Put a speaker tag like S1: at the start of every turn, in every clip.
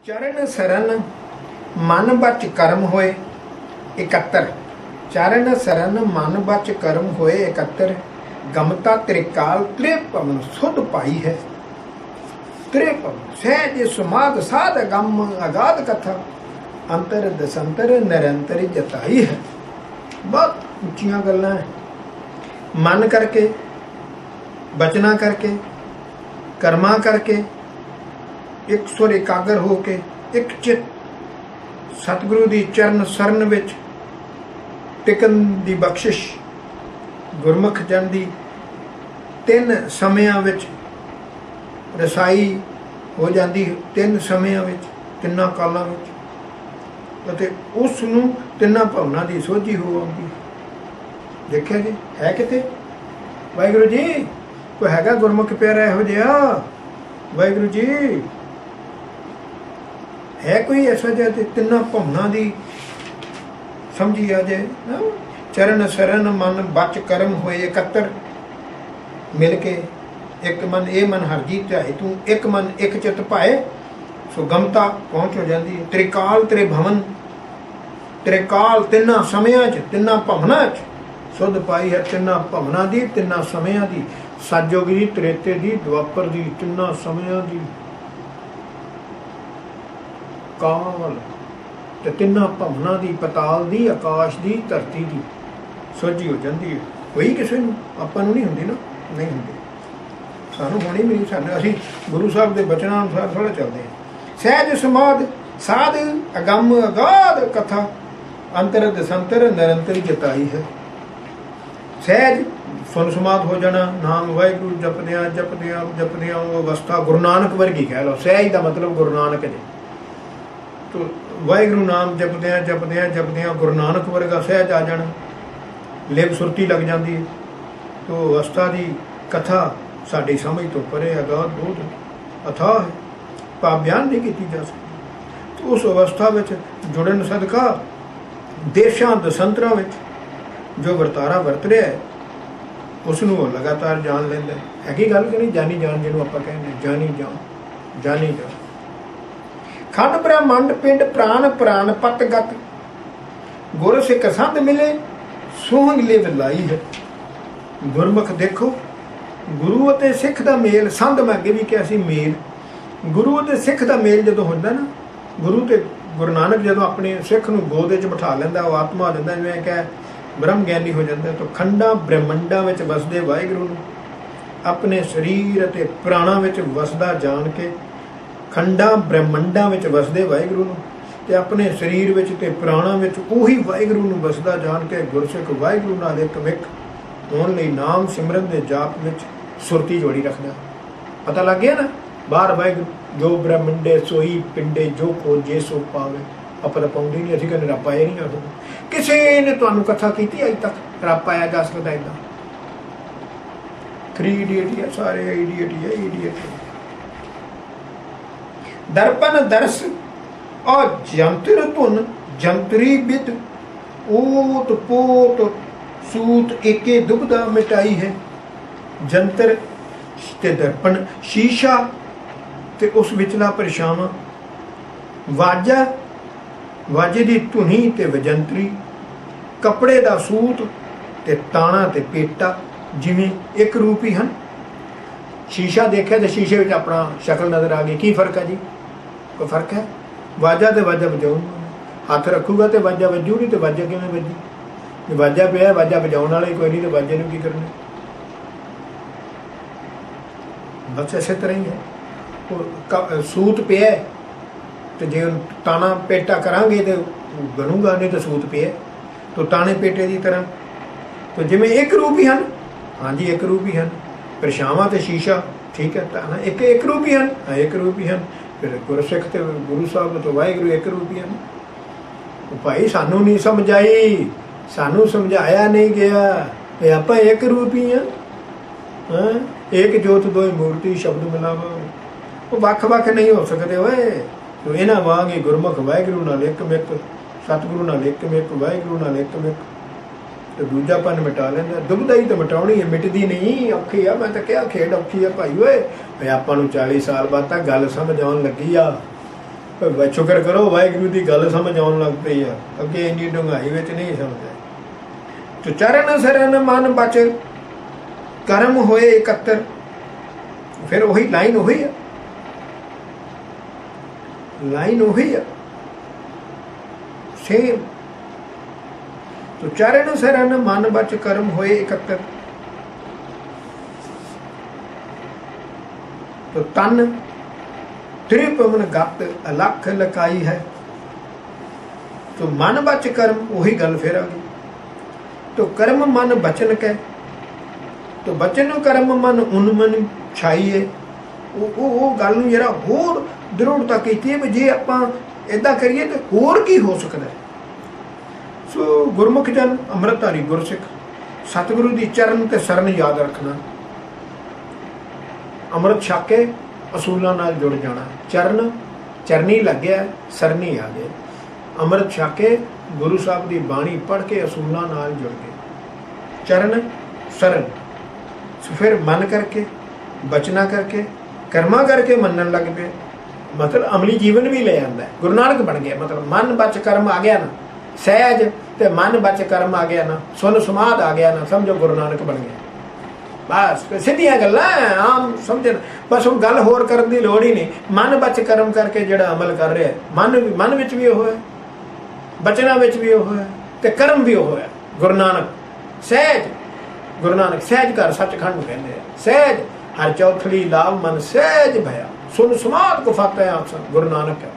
S1: चरण सरन मन बच कर्म होए इकत्तर। चरण सरन मन बच कर्म होए इकत्तर। गमता त्रिकाल त्रिपवन सुध पाई है। त्रिपवन सहज सुमाद साध गम अगाध कथा अंतर दसंतर निरंतर जताई है। बहुत ऊंचियां गल्लां है। मन करके, बचना करके, कर्मा करके, एक सुर एकागर हो के, एक चित सतगुरु दी चरण सरन विच टिकन दी बख्शिश गुरमुख जन दी तीन समयां विच रसाई हो जाती। तीन समयां विच, तिन्ना कालां विच, अते उस नूं तिन्ना भवनां दी सोझी हो आउंदी। देखिया जी है किते वाहिगुरू जी कोई हैगा गुरमुख प्यारा इहो जिहा? वाहिगुरू जी है कोई ऐसा जिहा तिन्ना भवनां दी समझी आ जाए। चरण सरन मन बच कर्म होए इकत्तर। मिल के एक मन ये मन हरजीत ध्याए तू, एक मन एक चित पाए सो गमता पहुंच हो जाती है। त्रिकाल त्रिभवन, त्रिकाल तिन्ना समयां च, तिन्ना भवनां च सुध पाई है। तिन्ना भवनां दी, तिन्ना समयां दी, सतयुग दी, त्रेते दी, द्वापर दी, तिन्ना समयां दी काल ते तिन्ना भवनां दी, पताल दी, आकाश दी, धरती दी सोझी हो जाती है। कोई किसी नूं आपां नूं नहीं हुंदी ना, नहीं हुंदी। सानूं होनी भी नहीं, सानूं असीं गुरु साहब दे बचनां अनुसार थोड़ा चलदे हैं। सहज समाध साध अगम अगाध कथा अंतर दसंतर निरंतर जताई है। सहज सुन समाध हो जाना, नाम वाहिगुरू जपदियां जपदियां जपदियां वो अवस्था गुरु नानक वर्गी कह लो। सहज का मतलब गुरु नानक जी। तो वाहिगुरू नाम जपदियां जपदियां जपदियां गुरु नानक वर्गा सहज आ जाना, लिव सुरती लग जाती है। तो अवस्था की कथा साड़ी समझ तो परे अगाध बहुत अथाह है, भाव बयान नहीं की जा सकती। तो उस अवस्था में जुड़न सदका देशां दसंतरां में जो वरतारा वरत रहा है उसनों लगातार जान लेंदा है। की गल कि नहीं? जानी जान जिन्हों आपां कहने, जानी जान, जानी जान। खंड ब्रह्मंड पिंड प्राण प्राण पतगत गुर सिख संध मिले सोहंग लिव लाई है। गुरमुख देखो गुरु अते सिख दा मेल, संध मैं अगे भी कहा सी मेल, गुरु अते सिख दा मेल जदों हुंदा ना, गुरु ते गुरु नानक जदों अपने सिख नूं गोद विच बिठा लैंदा, वो आत्मा दिंदा, जिवें कह ब्रह्म ज्ञानी हो जाता। तो खंडा ब्रह्मंडा विच वसदे वाहिगुरू नूं अपने शरीर अते प्राणां विच वसदा जान के, खंडा ब्रह्मंडा विच वसदे वाहिगुरू नूं ते अपने शरीर विच ते प्राणां विच उही वाहिगुरू नूं वसदा जान के गुरसिख वाहिगुरू नाल एक मिक होण लई नाम सिमरन दे जाप विच सुरती जोड़ी रखदा। पता लग गया ना? बाहर वाहिगुरू जो ब्रह्मंडे सोई पिंडे जो खोजे सो पावे। ਆਪਾਂ ਤਾਂ ਪਾਉਂਦੇ नहीं, असीं कहने रब पाया नहीं आ सकदा। किसी ने तुहानूं कथा कीती अज तक रब पाया जा सकदा? इदां 3 इडियट है, सारे इडियट ही है, इडियट है। दर्पण दर्श और जंतर धुन जंतरी बिद ओत पोत सूत एके दुबदा मिटाई है। जंतर ते दर्पण शीशा ते उस विचला परछावां, वाजा वाजे दी धुनी ते वजंतरी, कपड़े दा सूत ते ताना ते पेटा जिवें एक रूप ही हैं। शीशा देखिया तो शीशे में अपना शक्ल नज़र आ गई। की फर्क है जी? कोई फर्क है? वाजा तो वाजा बजाउण, हथ रखूगा तो वाजा वजू नहीं, तो वाजा किवें वजी? वाजा पिया, वाजा बजाउण वाला कोई नहीं, तो वाजे नूं की करना? बस इस तरह ही है। सूत पिया तो जे ताना पेटा करांगे तो बनूगा, नहीं तो सूत पिया तो ताने पेटे की तरह। तो जिवें एक रूप ही हैं। हाँ जी एक रूप ही हैं। परछावां ते शीशा ठीक है, ताना एक एक रूप ही हैं। हाँ एक रूप ही हैं। फिर गुरसिख ते गुरु साहब तो वाहिगुरू एक रूप ही हैं। तो भाई सानू नहीं समझ आई, सानू समझाया नहीं गया, ये आपां एक रूप ही हैं। हाँ एक जोत दो मूर्ति शब्द मिलावा, वो वख वख नहीं हो सकते होए। तो इन्हां वांग ही गुरमुख वाहिगुरू नाल एक मिक, सतगुरु नाल एक मिक, वाहिगुरू नाल एक मिक, तो दूजापन मिटा लेंदा। दुबदा ही तो मिटाउणी है, मिटदी नहीं। औखी आ, मैं तो क्या खेड औखी है भाई ओए। आपां नूं 40 साल बाद तक गल समझ आउण लगी आ। पर शुक्र करो वाहिगुरू की गल समझ आने लग पई है, अगे इन्नी डूंघाई विच नहीं समझ आई। तो चरण शरण मन बच कर्म होए एकत्र, फिर वही लाइन वही है, लाइन वही है सेम। तो चरण शरण मन बच कर्म होए एकत्र, तो तन त्रिभुवन गत अलख लकाई है। तो मन बच कर्म वही गल फिर आ गई। तो कर्म मन बचन कै, तो बचन कर्म मन उन मन छाई है। वो गल नूं जरा होर दृढ़ता की भी जे आपां इदां करिए तो होर की हो सकता है। सो गुरमुख जन अमृतधारी गुरसिख सतगुरु दी चरण ते शरण याद रखना, अमृत छक के असूलों नाल जुड़ जाना। चरण चरनी लग गया, सरनी आ गए। अमृत छक के गुरु साहब की बाणी पढ़ के असूलों नाल जुड़ गए, चरण शरण। फिर मन करके बचना करके कर्मा करके मनन लग पे, मतलब अमली जीवन भी ले आता है। गुरु नानक बन गया, मतलब मन बच कर्म आ गया ना, सहज ते मन बच कर्म आ गया ना, सुन समाध आ गया ना, समझो गुरु नानक बन गया। बस सीधियां गल्लां आम समझन, बस वो गल होर करन दी लोड़ ही नहीं। मन बच कर्म करके जिहड़ा अमल कर रहा है, मन विच भी वो है, बचना विच भी वो है, ते कर्म भी वो है। गुरु नानक सहज, गुरु नानक सहज कर सचखंड कहते हैं। सहज हर चौथली लाभ मन सहज भया, सुन समाध को फाते आसन गुरु नानक है।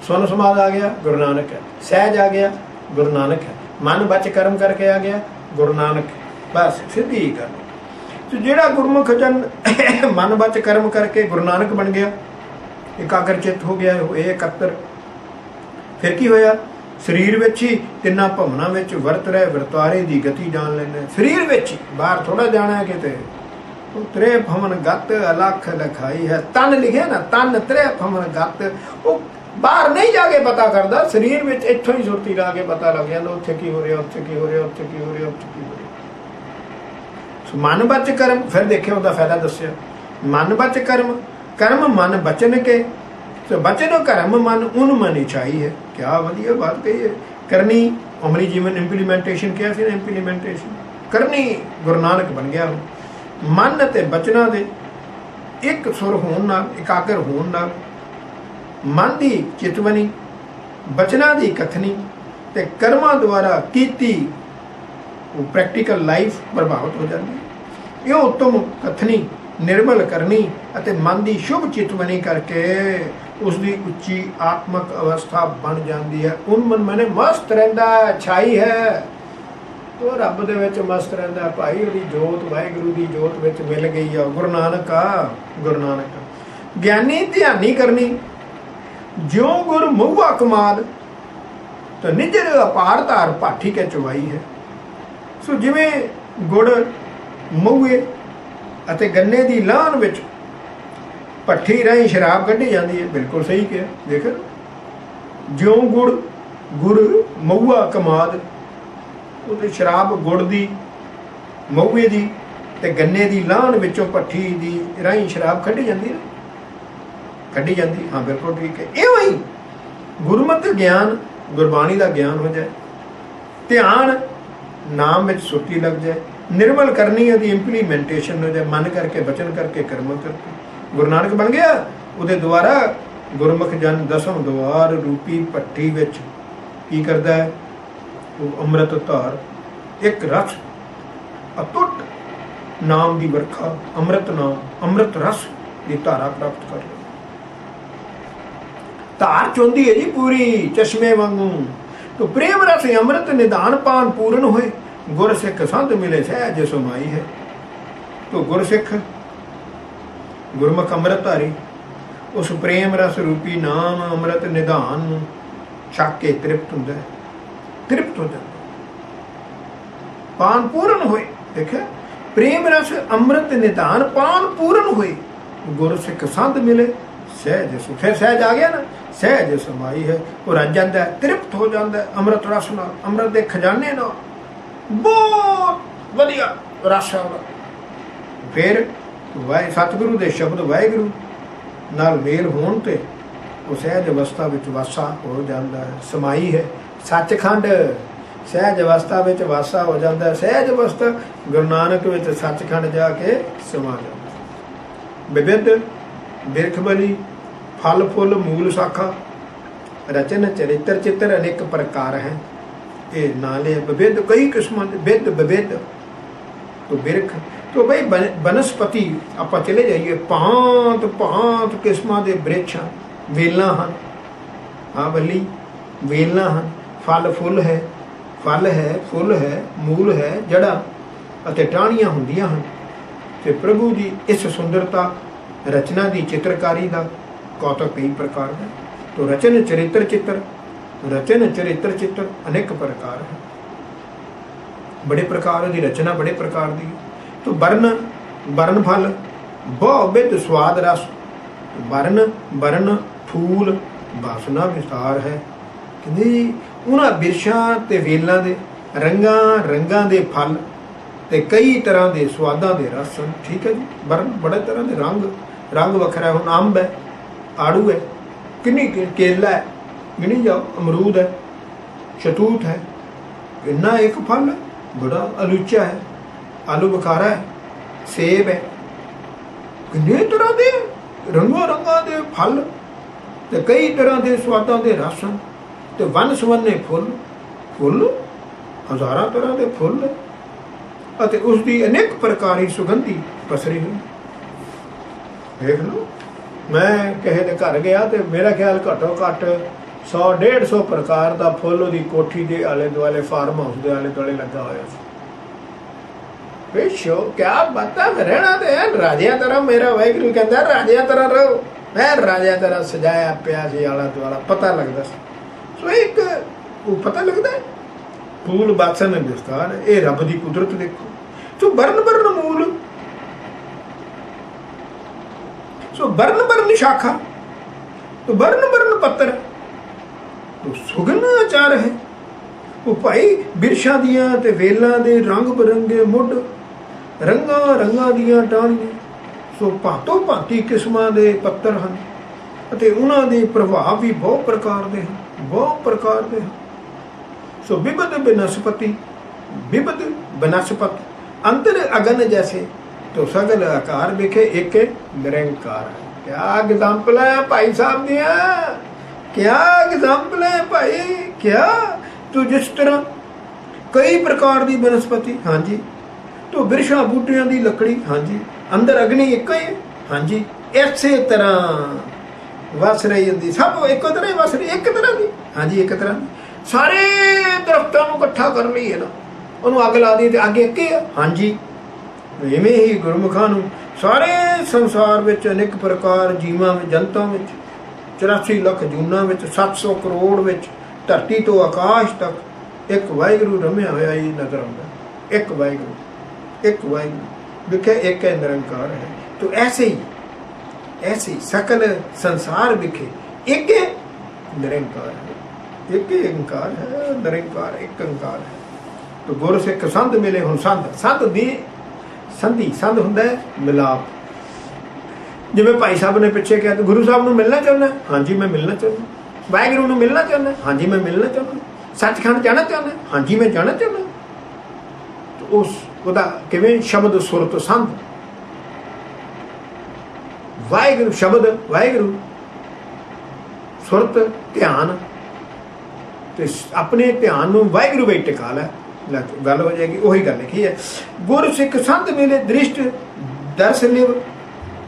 S1: सुन समाध आ गया गुरु नानक है, सहज आ गया गुरु नानक है, मन बच कर्म करके आ गया गुरु नानक है। बस सीधी गल। तो जिहड़ा गुरमुख जन मन बच कर्म करके गुरु नानक बन गया, एकाग्र चित्त हो गया, ये एकत्र, फिर की होया? शरीर विच ही तिन्ना भवनां विच वरत रहे वरतारे दी गति जान लैंदा। शरीर विच ही, बाहर थोड़ा जाना है किते। त्रे भवन गत अलख लखाई है, तन लिखे ना, तन त्रे भवन गत, वो बाहर नहीं जाके पता करता, शरीर में इत्थों ही सुरती ला के पता लग जाता, उत्थे की हो रहा, उत्थे की हो रहा, उत्थे की हो रहा, उत्थे की हो रहा। मन बच कर्म, फिर देखे उसका फायदा दसिया। मन बच कर्म, कर्म मन बचन के, तो बचन कर्म मन उन मन इच्छाई है। क्या वधिया बात कही है। करनी अमली जीवन इंप्लीमेंटेशन किया सी ना, इंप्लीमेंटेशन करनी गुरु नानक बन गया। मन ते बचना दे एक सुर होण नाल, एकाग्र होण नाल मन की चितवनी, बचना की कथनी ते कर्मां द्वारा कीती प्रैक्टिकल लाइफ प्रभावित हो जाती है। ये उत्तम कथनी निर्मल करनी अते मन की शुभ चितवनी करके उसकी उच्ची आत्मक अवस्था बन जाती है। उन मन मैंने मस्त रहिंदा, छाई है तो रब दे विच मस्त रहिंदा भाई। उहदी जोत वाहिगुरू की जोत विच मिल गई है। गुरु नानक आ, गुरु नानक। ज्ञानी ध्यानी करनी ज्यों गुर महुआ कमाद, तो निजर अपार धार भाठी के चुवाई है। सो जिवें गुड़ महुए अते गन्ने की लाहन विच भट्ठी राही शराब कढ़ी जाती है। बिल्कुल सही किया। देख, ज्यों गुड़ गुड़ महुआ कमाद, वो शराब गुड़ की महुए की ते गन्ने की लाहन विचों भट्ठी की राही शराब कढ़ी जाती है, कढ़ी जाती। हाँ बिल्कुल ठीक है। इवें ही गुरमत ज्ञान, गुरबाणी का ज्ञान हो जाए, ध्यान नाम में सुरती लग जाए, निर्मल करनी है इंप्लीमेंटेशन हो जाए, मन करके बचन करके कर्म करके गुरु नानक बन गया। उहदे द्वारा गुरमुख जन दसम द्वार रूपी भट्ठी विच की करता है? वो अमृत धार, एक रस अतुट नाम की वर्खा, अमृत नाम, अमृत रस की धारा प्राप्त कर लो। धार चुंदी है जी पूरी चश्मे वांगू। तो प्रेम रस अमृत निधान पान पूर्ण हुए, गुरसिख संत मिले सहज समाई है। तो गुरसिख गुरमुख अमृतधारी उस प्रेम रस रूपी नाम अमृत निधान छक के तृप्त होता है, तृप्त हो जाता। पान पूर्ण हुए, देखे प्रेम रस अमृत निधान पान पूर्ण हुए, गुरसिख संत मिले सहज। फिर सहज आ गया ना, सहज समाई है। वो रज जाता है, तृप्त हो जाता है अमृत रस नाल, अमृत के खजाने नाल। बहुत वधिया रस है ਉਹਦਾ। फिर वाहे सतगुरु के शब्द वाहिगुरू नाल मेल होण ते ਉਹ ਸਹਿਜ ਅਵਸਥਾ ਵਿੱਚ ਵਾਸਾ ਹੋ ਜਾਂਦਾ ਹੈ। ਸਮਾਈ ਹੈ ਸੱਚਖੰਡ, ਸਹਿਜ ਅਵਸਥਾ ਵਿੱਚ ਵਾਸਾ ਹੋ ਜਾਂਦਾ ਹੈ। ਸਹਿਜ ਅਵਸਥਾ ਗੁਰੂ ਨਾਨਕ ਵਿੱਚ ਸੱਚਖੰਡ ਜਾ ਕੇ ਸਮਾ ਜਾਂਦਾ। ਵਿਵਿਧ ਬਿਰਖ ਬਲੀ ਫਲ ਫੁੱਲ ਮੂਲ ਸਾਖਾ ਰਚਨ ਚਰਿੱਤਰ ਚਿੱਤਰ ਅਨੇਕ ਪ੍ਰਕਾਰ ਹੈ। ਇਹ ਨਾਲੇ ਵਿਵਿਧ ਕਈ ਕਿਸਮਾਂ ਦੇ ਵਿਦ ਵਿਵਿਧ ਤੋਂ ਬਿਰਖ ਤੋਂ ਬਈ ਬਨਸਪਤੀ ਆਪਾਂ ਚਲੇ ਜਾਈਏ ਭਾਂਤ ਭਾਂਤ ਕਿਸਮਾਂ ਦੇ ਬ੍ਰਿਛਾਂ ਵੇਲਾਂ ਹਨ। ਹਾਂ ਬੱਲੀ ਵੇਲਾਂ ਹਨ। ਫਲ ਫੁੱਲ ਹੈ, ਫਲ ਹੈ, ਫੁੱਲ ਹੈ, ਮੂਲ ਹੈ, ਜੜ੍ਹਾਂ ਅਤੇ ਟਾਹਣੀਆਂ ਹੁੰਦੀਆਂ ਹਨ। ਤੇ ਪ੍ਰਭੂ ਦੀ ਇਸ ਸੁੰਦਰਤਾ ਰਚਨਾ ਦੀ ਚਿੱਤਰਕਾਰੀ ਦਾ ਕੌਤਕ ਕਈ ਪ੍ਰਕਾਰ ਹੈ। ਤੋ ਰਚਨ ਚਰਿੱਤਰ ਚਿੱਤਰ, ਰਚਨ ਚਰਿੱਤਰ ਚਿੱਤਰ ਅਨੇਕ ਪ੍ਰਕਾਰ ਹੈ। ਬੜੇ ਪ੍ਰਕਾਰ ਦੀ ਰਚਨਾ, ਬੜੇ ਪ੍ਰਕਾਰ ਦੀ। ਤੋ ਬਰਨ ਫਲ ਬਹੁ ਬਿਧ ਸਵਾਦ ਰਸ, ਬਰਨ ਫੂਲ ਬਾਸਨਾ ਵਿਸਤਾਰ ਹੈ। ਕਹਿੰਦੇ ਉਹਨਾਂ ਬਿਰਛਾਂ ਤੇ ਵੇਲਾਂ ਦੇ ਰੰਗਾਂ ਦੇ ਫਲ ਤੇ ਕਈ ਤਰ੍ਹਾਂ ਦੇ ਸਵਾਦਾਂ ਦੇ ਰਸ ਹਨ। ਠੀਕ ਹੈ ਜੀ। ਬੜੇ ਤਰ੍ਹਾਂ ਦੇ ਰੰਗ ਵੱਖਰਾ। ਹੁਣ ਅੰਬ ਹੈ, ਆੜੂ ਹੈ, ਕਿੰਨੀ ਕੇਲਾ ਹੈ, ਗਿਣੀ ਜਾਓ, ਅਮਰੂਦ ਹੈ, ਸ਼ਤੂਤ ਹੈ, ਕਿੰਨਾ ਇੱਕ ਫਲ ਬੜਾ ਅਲੂਚਾ ਹੈ, ਆਲੂ ਬੁਖਾਰਾ ਹੈ, ਸੇਬ ਹੈ, ਕਿੰਨੇ ਤਰ੍ਹਾਂ ਦੇ ਰੰਗਾਂ ਦੇ ਫਲ ਤੇ ਕਈ ਤਰ੍ਹਾਂ ਦੇ ਸਵਾਦਾਂ ਦੇ ਰਸ ਹਨ। ਤੇ ਵੰਨ ਸੁਵੰਨੇ ਫੁੱਲ ਹਜ਼ਾਰਾਂ ਤਰ੍ਹਾਂ ਦੇ ਫੁੱਲ ਅਤੇ ਉਸ ਦੀ ਅਨੇਕ ਪ੍ਰਕਾਰੀ ਸੁਗੰਧੀ ਪਸਰੀ ਹੋਈ। ਦੇਖ ਲਓ, ਮੈਂ ਕਿਸੇ ਦੇ ਘਰ ਗਿਆ ਤੇ ਮੇਰਾ ਖਿਆਲ ਘੱਟੋ ਘੱਟ 100-150 ਪ੍ਰਕਾਰ ਦਾ ਫੁੱਲ ਉਹਦੀ ਕੋਠੀ ਦੇ ਆਲੇ ਦੁਆਲੇ, ਫਾਰਮ ਹਾਊਸ ਦੇ ਆਲੇ ਦੁਆਲੇ ਲੱਗਾ ਹੋਇਆ ਸੀ। ਪਿੱਛੋ ਕਿਆ ਬਾਤਾਂ ਰਹਿਣਾ ਤੇ ਰਾਜਿਆਂ ਤਰ੍ਹਾਂ, ਮੇਰਾ ਵਾਹਿਗੁਰੂ ਕਹਿੰਦਾ ਰਾਜਿਆਂ ਤਰ੍ਹਾਂ ਰਹੋ। ਮੈਂ ਰਾਜਿਆਂ ਤਰ੍ਹਾਂ ਸਜਾਇਆ ਪਿਆ ਸੀ ਆਲਾ ਦੁਆਲਾ, ਪਤਾ ਲੱਗਦਾ ਸੀ। ਸੋ ਇੱਕ ਉਹ ਪਤਾ ਲੱਗਦਾ ਹੈ ਫੂਲ ਬਾਸਨ ਵਿਸਤਾਰ। ਇਹ ਰੱਬ ਦੀ ਕੁਦਰਤ ਦੇਖੋ। ਸੋ ਬਰਨ ਮੂਲ, ਸੋ ਬਰਨ ਸ਼ਾਖਾ, तो बरन पत्तर तो सुगन आचार है। वो भाई बिरछां दियां ते वेलां दे रंग बरंगे मुड, रंगां दियां टाहणियां, सो भांतो भांति किस्मां दे पत्तर हन ਅਤੇ ਉਹਨਾਂ ਦੇ ਪ੍ਰਭਾਵ ਵੀ ਬਹੁਤ ਪ੍ਰਕਾਰ ਦੇ ਹਨ, सो विबद बनस्पत अंतर अगन जैसे तो सगल आकार देखे एक निरंकार है। क्या एग्जाम्पल है भाई साहब दिया, क्या एग्जाम्पल है भाई, क्या तो जिस तरह कई प्रकार की बनस्पति, हाँ जी, तो बिरछां बूटियां की लकड़ी, हाँ जी, अंदर अग्नि एक ही है, हाँ जी, इसे तरह वस रही होंगी, सब एक तरह वस रही, एक तरह की, हाँ जी, एक तरह की। सारे दरख्तों को इकट्ठा कर लईए ना, उन्होंने अग ला दी तो अग एक ही है, हाँ जी। इवें ही गुरमुखां नूं सारे संसार में अनेक प्रकार जीवां में, जनतां में 84 लख जूनां में, 700 करोड़ में, धरती तो आकाश तक एक वाहिगुरू रमिया होया ही नजर आउंदा। एक वाहिगुरू विखे एक है निरंकार है। तो ऐसे ही सकल संसार विखे एक निरंकार है, एक ही अंकार है, निरंकार एक अंकार है। तो गुर सिख संध मिले, हुण संध दी संध हुंदा है मिलाप। जिवें भाई साहब ने पिछे कहा गुरु साहब नूं मिलना चाहुंदा, हाँ जी मैं मिलना चाहुंदा। वाहिगुरू नूं मिलना चाहुंदा, हाँ जी मैं मिलना चाहुंदा। सचखंड जाना चाहुंदा, हाँ जी मैं जाना चाहुंदा। तो उस ਉਹਦਾ ਕਿਵੇਂ ਸ਼ਬਦ ਸੁਰਤ ਸੰਧ, ਵਾਹਿਗੁਰੂ ਸ਼ਬਦ, ਵਾਹਿਗੁਰੂ ਸੁਰਤ ਧਿਆਨ, ਤੇ ਆਪਣੇ ਧਿਆਨ ਨੂੰ ਵਾਹਿਗੁਰੂ ਵਿੱਚ ਟਿਕਾ ਲੈ, ਗੱਲ ਹੋ ਜਾਏਗੀ। ਉਹੀ ਗੱਲ ਲਿਖੀ ਹੈ, ਗੁਰ ਸਿੱਖ ਸੰਤ ਮਿਲੇ ਦ੍ਰਿਸ਼ਟ ਦਰਸ ਲਿਵ,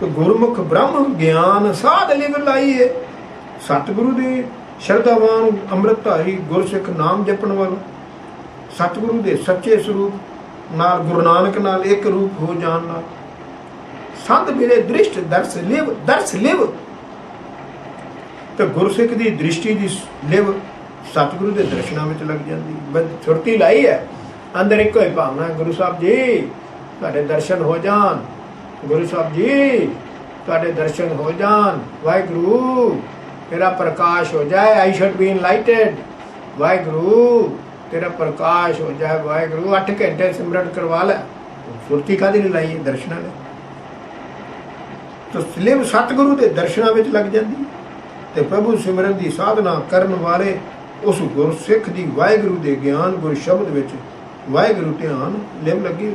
S1: ਗੁਰਮੁਖ ਬ੍ਰਹਮ ਗਿਆਨ ਸਾਧ ਲਿਵ ਲਾਈਏ। ਸਤਿਗੁਰੂ ਦੇ ਸ਼ਰਧਾਵਾਨ ਅੰਮ੍ਰਿਤਧਾਰੀ ਗੁਰਸਿੱਖ ਨਾਮ ਜਪਣ ਵਾਲਾ, ਸਤਿਗੁਰੂ ਦੇ ਸੱਚੇ ਸਰੂਪ ਨਾਲ ਗੁਰੂ ਨਾਨਕ ਨਾਲ ਇੱਕ ਰੂਪ ਹੋ ਜਾਣ ਨਾਲ ਸੰਤ ਮਿਲੇ ਦ੍ਰਿਸ਼ਟ ਦਰਸ ਲਿਵ, ਤੇ ਗੁਰਸਿੱਖ ਦੀ ਦ੍ਰਿਸ਼ਟੀ ਦੀ ਲਿਵ ਸਤਿਗੁਰੂ ਦੇ ਦਰਸ਼ਨਾਂ ਵਿੱਚ ਲੱਗ ਜਾਂਦੀ। ਬਸ ਸੁਰਤੀ ਲਾਈ ਹੈ, ਅੰਦਰ ਇੱਕੋ ਹੀ ਭਾਵਨਾ, ਗੁਰੂ ਸਾਹਿਬ ਜੀ ਤੁਹਾਡੇ ਦਰਸ਼ਨ ਹੋ ਜਾਣ, ਗੁਰੂ ਸਾਹਿਬ ਜੀ ਤੁਹਾਡੇ ਦਰਸ਼ਨ ਹੋ ਜਾਣ, ਵਾਹਿਗੁਰੂ ਤੇਰਾ ਪ੍ਰਕਾਸ਼ ਹੋ ਜਾਏ, ਆਈ ਸ਼ੁਡ ਬੀ ਇਨਲਾਈਟਡ, ਵਾਹਿਗੁਰੂ तेरा प्रकाश हो जाए, वाहिगुरू 8 घंटे सिमरन करवा लै। सुरती काहदी नहीं लाई है, दर्शनां ने। तो लिव सतगुरु के दर्शनां विच लग जाती, ਤੇ ਪ੍ਰਭੂ ਸਿਮਰਨ ਦੀ ਸਾਧਨਾ ਕਰਨ ਵਾਲੇ ਉਸ ਗੁਰਸਿੱਖ ਦੀ ਵਾਹਿਗੁਰੂ ਦੇ ਗਿਆਨ ਗੁਰ ਸ਼ਬਦ ਵਿੱਚ ਵਾਹਿਗੁਰੂ ਧਿਆਨ ਲਿਵ ਲੱਗੀ।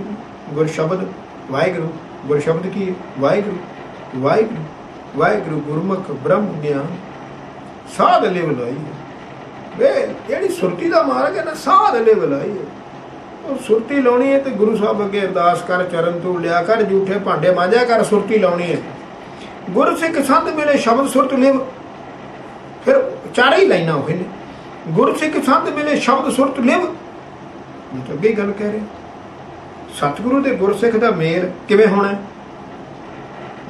S1: ਗੁਰ ਸ਼ਬਦ ਵਾਹਿਗੁਰੂ, ਗੁਰ ਸ਼ਬਦ ਕੀ ਵਾਹਿਗੁਰੂ ਵਾਹਿਗੁਰੂ ਵਾਹਿਗੁਰੂ ਗੁਰਮੁਖ ਬ੍ਰਹਮ ਗਿਆਨ ਸਾਧ ਲਿਵ ਲਾਈ। ਵੇ ਜਿਹੜੀ ਸੁਰਤੀ ਦਾ ਮਾਰਗ ਹੈ ਨਾ, ਸਾਧ ਲਿਵ ਲਾਈ। ਉਹ ਸੁਰਤੀ ਲਾਉਣੀ ਹੈ ਤੇ ਗੁਰੂ ਸਾਹਿਬ ਅੱਗੇ ਅਰਦਾਸ ਕਰ, ਚਰਨ ਤੋਂ ਲਿਆ ਕਰ, ਝੂਠੇ ਭਾਂਡੇ ਮਾਂਜਿਆ ਕਰ, ਸੁਰਤੀ ਲਾਉਣੀ ਹੈ। ਗੁਰਸਿੱਖ ਸੰਤ ਮਿਲੇ ਸ਼ਬਦ ਸੁਰਤ ਲਿਵ, ਫਿਰ ਚਾਰੇ ਹੀ ਲਾਈਨਾਂ ਹੋਏ ਨੇ। ਗੁਰਸਿੱਖ ਸੰਤ ਮਿਲੇ ਸ਼ਬਦ ਸੁਰਤ ਲਿਵ, ਅੱਗੇ ਗੱਲ ਕਹਿ ਰਹੇ। ਸਤਿਗੁਰੂ ਤੇ ਗੁਰਸਿੱਖ ਦਾ ਮੇਲ ਕਿਵੇਂ ਹੋਣਾ?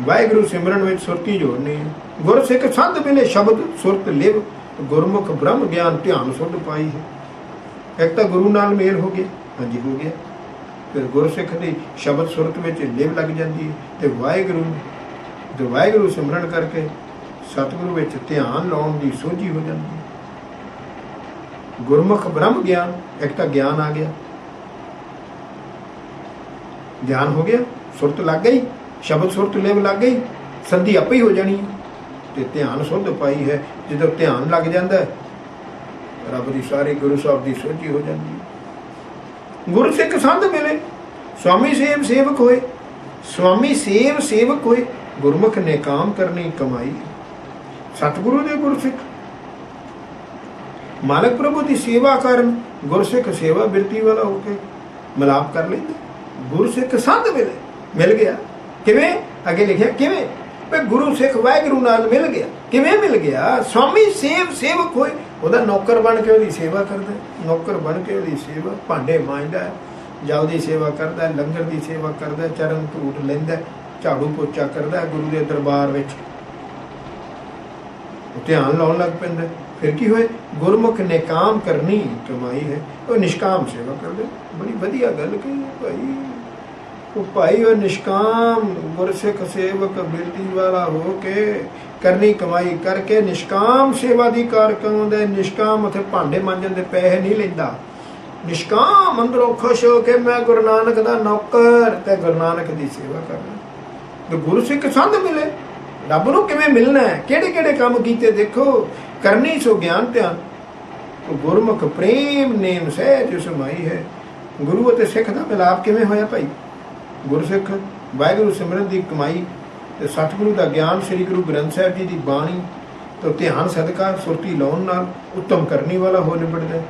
S1: ਵਾਹਿਗੁਰੂ ਸਿਮਰਨ ਵਿੱਚ ਸੁਰਤੀ ਜੋੜਨੀ ਹੈ। ਗੁਰਸਿੱਖ ਸੰਤ ਮਿਲੇ ਸ਼ਬਦ ਸੁਰਤ ਲਿਵ, ਗੁਰਮੁਖ ਬ੍ਰਹਮ ਗਿਆਨ ਧਿਆਨ ਸੁਧ ਪਾਈ ਹੈ। ਇੱਕ ਤਾਂ ਗੁਰੂ ਨਾਲ ਮੇਲ ਹੋ ਗਿਆ, ਹਾਂਜੀ ਹੋ ਗਿਆ, ਫਿਰ ਗੁਰਸਿੱਖ ਦੀ ਸ਼ਬਦ ਸੁਰਤ ਵਿੱਚ ਲਿਵ ਲੱਗ ਜਾਂਦੀ ਹੈ ਤੇ ਵਾਹਿਗੁਰੂ ਸਿਮਰਨ ਕਰਕੇ ਸਤਿਗੁਰੂ ਵਿੱਚ ਧਿਆਨ ਲਾਉਣ ਦੀ ਸੋਝੀ ਹੋ ਜਾਂਦੀ ਹੈ। ਗੁਰਮੁਖ ਬ੍ਰਹਮ ਗਿਆਨ, ਇੱਕ ਤਾਂ ਗਿਆਨ ਆ ਗਿਆ, ਗਿਆਨ ਹੋ ਗਿਆ, ਸੁਰਤ ਲੱਗ ਗਈ, ਸ਼ਬਦ ਸੁਰਤ ਲਿਵ ਲੱਗ ਗਈ, ਸੰਧੀ ਆਪੇ ਹੀ ਹੋ ਜਾਣੀ ਹੈ ਤੇ ਧਿਆਨ ਸੁਧ ਪਾਈ ਹੈ। ਜਦੋਂ ਧਿਆਨ ਲੱਗ ਜਾਂਦਾ ਹੈ ਰੱਬ ਦੀ ਸਾਰੀ ਗੁਰੂ ਸਾਹਿਬ ਦੀ ਸੋਝੀ ਹੋ ਜਾਂਦੀ ਹੈ। ਗੁਰਸਿੱਖ ਸੰਤ ਮਿਲੇ ਸੁਆਮੀ ਸੇਵ ਸੇਵਕ ਹੋਏ, ਸੁਆਮੀ ਸੇਵ ਸੇਵਕ ਹੋਏ, ਗੁਰਮੁਖ ਨੇ ਕਾਮ ਕਰਨੀ ਕਮਾਈ। ਸਤਿਗੁਰੂ ਦੇ ਗੁਰਸਿੱਖ ਮਾਲਕ ਪ੍ਰਭੂ ਦੀ ਸੇਵਾ ਕਰਨ ਗੁਰਸਿੱਖ ਸੇਵਾ ਬਿਰਤੀ ਵਾਲਾ ਹੋ ਕੇ ਮਿਲਾਪ ਕਰ ਲੈਂਦੇ। ਗੁਰਸਿੱਖ ਸੰਤ ਮਿਲ ਗਿਆ। ਕਿਵੇਂ? ਅੱਗੇ ਲਿਖਿਆ ਕਿਵੇਂ? ਵੀ ਗੁਰੂ ਸਿੱਖ ਵਾਹਿਗੁਰੂ ਨਾਲ ਮਿਲ ਗਿਆ। ਕਿਵੇਂ ਮਿਲ ਗਿਆ? ਸੁਆਮੀ ਸੇਵ ਸੇਵਕ ਹੋਏ, ਉਹਦਾ ਨੌਕਰ ਬਣ ਕੇ ਉਹਦੀ ਸੇਵਾ ਕਰਦਾ, ਨੌਕਰ ਬਣ ਕੇ ਉਹਦੀ ਸੇਵਾ, ਭਾਂਡੇ ਮਾਂਜਦਾ, ਜਲ ਦੀ ਸੇਵਾ ਕਰਦਾ, ਲੰਗਰ ਦੀ ਸੇਵਾ ਕਰਦਾ, ਚਰਨ ਧੂੜ ਲੈਂਦਾ, ਝਾੜੂ ਪੋਚਾ ਕਰਦਾ, ਗੁਰੂ ਦੇ ਦਰਬਾਰ ਵਿੱਚ ਧਿਆਨ ਲਾਉਣ ਲੱਗ ਪੈਂਦਾ। ਫਿਰ ਕੀ ਹੋਏ? ਗੁਰਮੁਖ ਨੇ ਕਾਮ ਕਰਨੀ ਕਮਾਈ ਹੈ। ਉਹ ਨਿਸ਼ਕਾਮ ਸੇਵਾ ਕਰਦੇ। ਬੜੀ ਵਧੀਆ ਗੱਲ ਕਹੀ ਭਾਈ। ਉਹ ਭਾਈ ਉਹ ਨਿਸ਼ਕਾਮ ਗੁਰਸਿੱਖ ਸੇਵਕ ਬਿਰਤੀ ਵਾਲਾ ਹੋ ਕੇ ਕਰਨੀ ਕਮਾਈ ਕਰਕੇ ਨਿਸ਼ਕਾਮ ਸੇਵਾ ਦੀ ਕਾਰ ਕਰਦਾ। ਨਿਸ਼ਕਾਮ ਉੱਥੇ ਭਾਂਡੇ ਮਾਂਜਣ ਦੇ ਪੈਸੇ ਨਹੀਂ ਲੈਂਦਾ। ਨਿਸ਼ਕਾਮ ਅੰਦਰੋਂ ਖੁਸ਼ ਹੋ ਕੇ ਮੈਂ ਗੁਰੂ ਨਾਨਕ ਦਾ ਨੌਕਰ ਤੇ ਗੁਰੂ ਨਾਨਕ ਦੀ ਸੇਵਾ ਕਰਨਾ। ਤੇ ਗੁਰਸਿੱਖ ਸੰਤ ਮਿਲੇ। ਰੱਬ ਨੂੰ ਕਿਵੇਂ ਮਿਲਣਾ ਹੈ? ਕਿਹੜੇ ਕਿਹੜੇ ਕੰਮ ਕੀਤੇ ਦੇਖੋ। ਕਰਨੀ ਸੋ ਗਿਆਨ ਧਿਆਨ, ਗੁਰਮੁਖ ਪ੍ਰੇਮ ਨੇਮ ਸਹਿਜ ਸਮਾਈ ਹੈ। ਗੁਰੂ ਅਤੇ ਸਿੱਖ ਦਾ ਮਿਲਾਪ ਕਿਵੇਂ ਹੋਇਆ ਭਾਈ? ਗੁਰਸਿੱਖ ਵਾਹਿਗੁਰੂ ਸਿਮਰਨ ਦੀ ਕਮਾਈ ਤੇ ਸਤਿਗੁਰੂ ਦਾ ਗਿਆਨ, ਸ੍ਰੀ ਗੁਰੂ ਗ੍ਰੰਥ ਸਾਹਿਬ ਜੀ ਦੀ ਬਾਣੀ ਤੋਂ ਧਿਆਨ ਸਦਕਾ ਸੁਰਤੀ ਲਾਉਣ ਨਾਲ ਉੱਤਮ ਕਰਨੀ ਵਾਲਾ ਹੋ ਨਿਬੜਦਾ।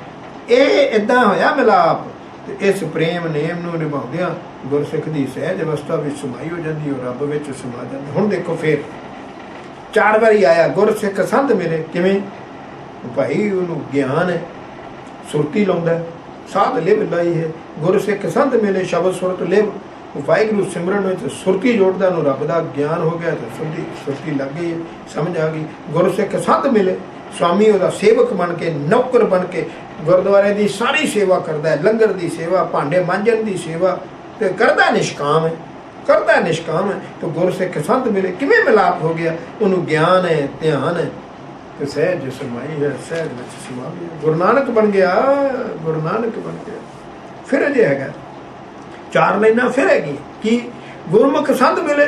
S1: ਇਹ ਇਦਾਂ ਹੋਇਆ ਮਿਲਾਪ ਤੇ ਇਸ ਪ੍ਰੇਮ ਨੇਮ ਨੂੰ ਨਿਭਾਉਂਦਿਆਂ ਗੁਰਸਿੱਖ ਦੀ ਸਹਿਜ ਅਵਸਥਾ ਵਿੱਚ ਸਮਾਈ ਹੋ ਜਾਂਦੀ, ਉਹ ਰੱਬ ਵਿੱਚ ਸਮਾ ਜਾਂਦੀ। ਹੁਣ ਦੇਖੋ ਫਿਰ 4 ਵਾਰੀ ਆਇਆ ਗੁਰਸਿੱਖ ਸੰਤ ਮਿਲੇ। ਕਿਵੇਂ? ਭਾਈ ਉਹਨੂੰ ਗਿਆਨ ਹੈ, ਸੁਰਤੀ ਲਾਉਂਦਾ, ਸਾਧ ਲਿਵ ਲਾਈ ਹੈ। ਗੁਰਸਿੱਖ ਸੰਤ ਮਿਲੇ ਸ਼ਬਦ ਸੁਰਤ ਲਿਵ, ਵਾਹਿਗੁਰੂ ਸਿਮਰਨ ਵਿੱਚ ਸੁਰਤੀ ਜੋੜਦਾ, ਨੂੰ ਰੱਬ ਦਾ ਗਿਆਨ ਹੋ ਗਿਆ ਤੇ ਸੁਰਤੀ ਲੱਗ ਗਈ, ਸਮਝ ਆ ਗਈ। ਗੁਰਸਿੱਖ ਸੰਤ ਮਿਲੇ ਸਵਾਮੀ ਉਹਦਾ ਸੇਵਕ ਬਣ ਕੇ, ਨੌਕਰ ਬਣ ਕੇ ਗੁਰਦੁਆਰੇ ਦੀ ਸਾਰੀ ਸੇਵਾ ਕਰਦਾ ਹੈ, ਲੰਗਰ ਦੀ ਸੇਵਾ, ਭਾਂਡੇ ਮਾਂਜਣ ਦੀ ਸੇਵਾ ਤੇ ਕਰਦਾ ਨਿਸ਼ਕਾਮ ਹੈ, ਕਰਦਾ ਨਿਸ਼ਕਾਮ ਹੈ। ਤੇ ਗੁਰਸਿੱਖ ਸੰਤ ਮਿਲੇ। ਕਿਵੇਂ ਮਿਲਾਪ ਹੋ ਗਿਆ? ਉਹਨੂੰ ਗਿਆਨ ਹੈ, ਧਿਆਨ ਹੈ ਤੇ ਸਹਿਜ ਸਮਾਈ ਹੈ, ਸਹਿਜ ਵਿੱਚ ਸਮਾ ਗਿਆ। ਗੁਰੂ ਨਾਨਕ ਬਣ ਗਿਆ, ਗੁਰੂ ਨਾਨਕ ਬਣ ਗਿਆ। ਫਿਰ ਅਜੇ ਹੈਗਾ 4 ਲਾਈਨਾਂ ਫਿਰ ਹੈਗੀ ਕਿ ਗੁਰਮੁਖ ਸੰਤ ਮਿਲੇ।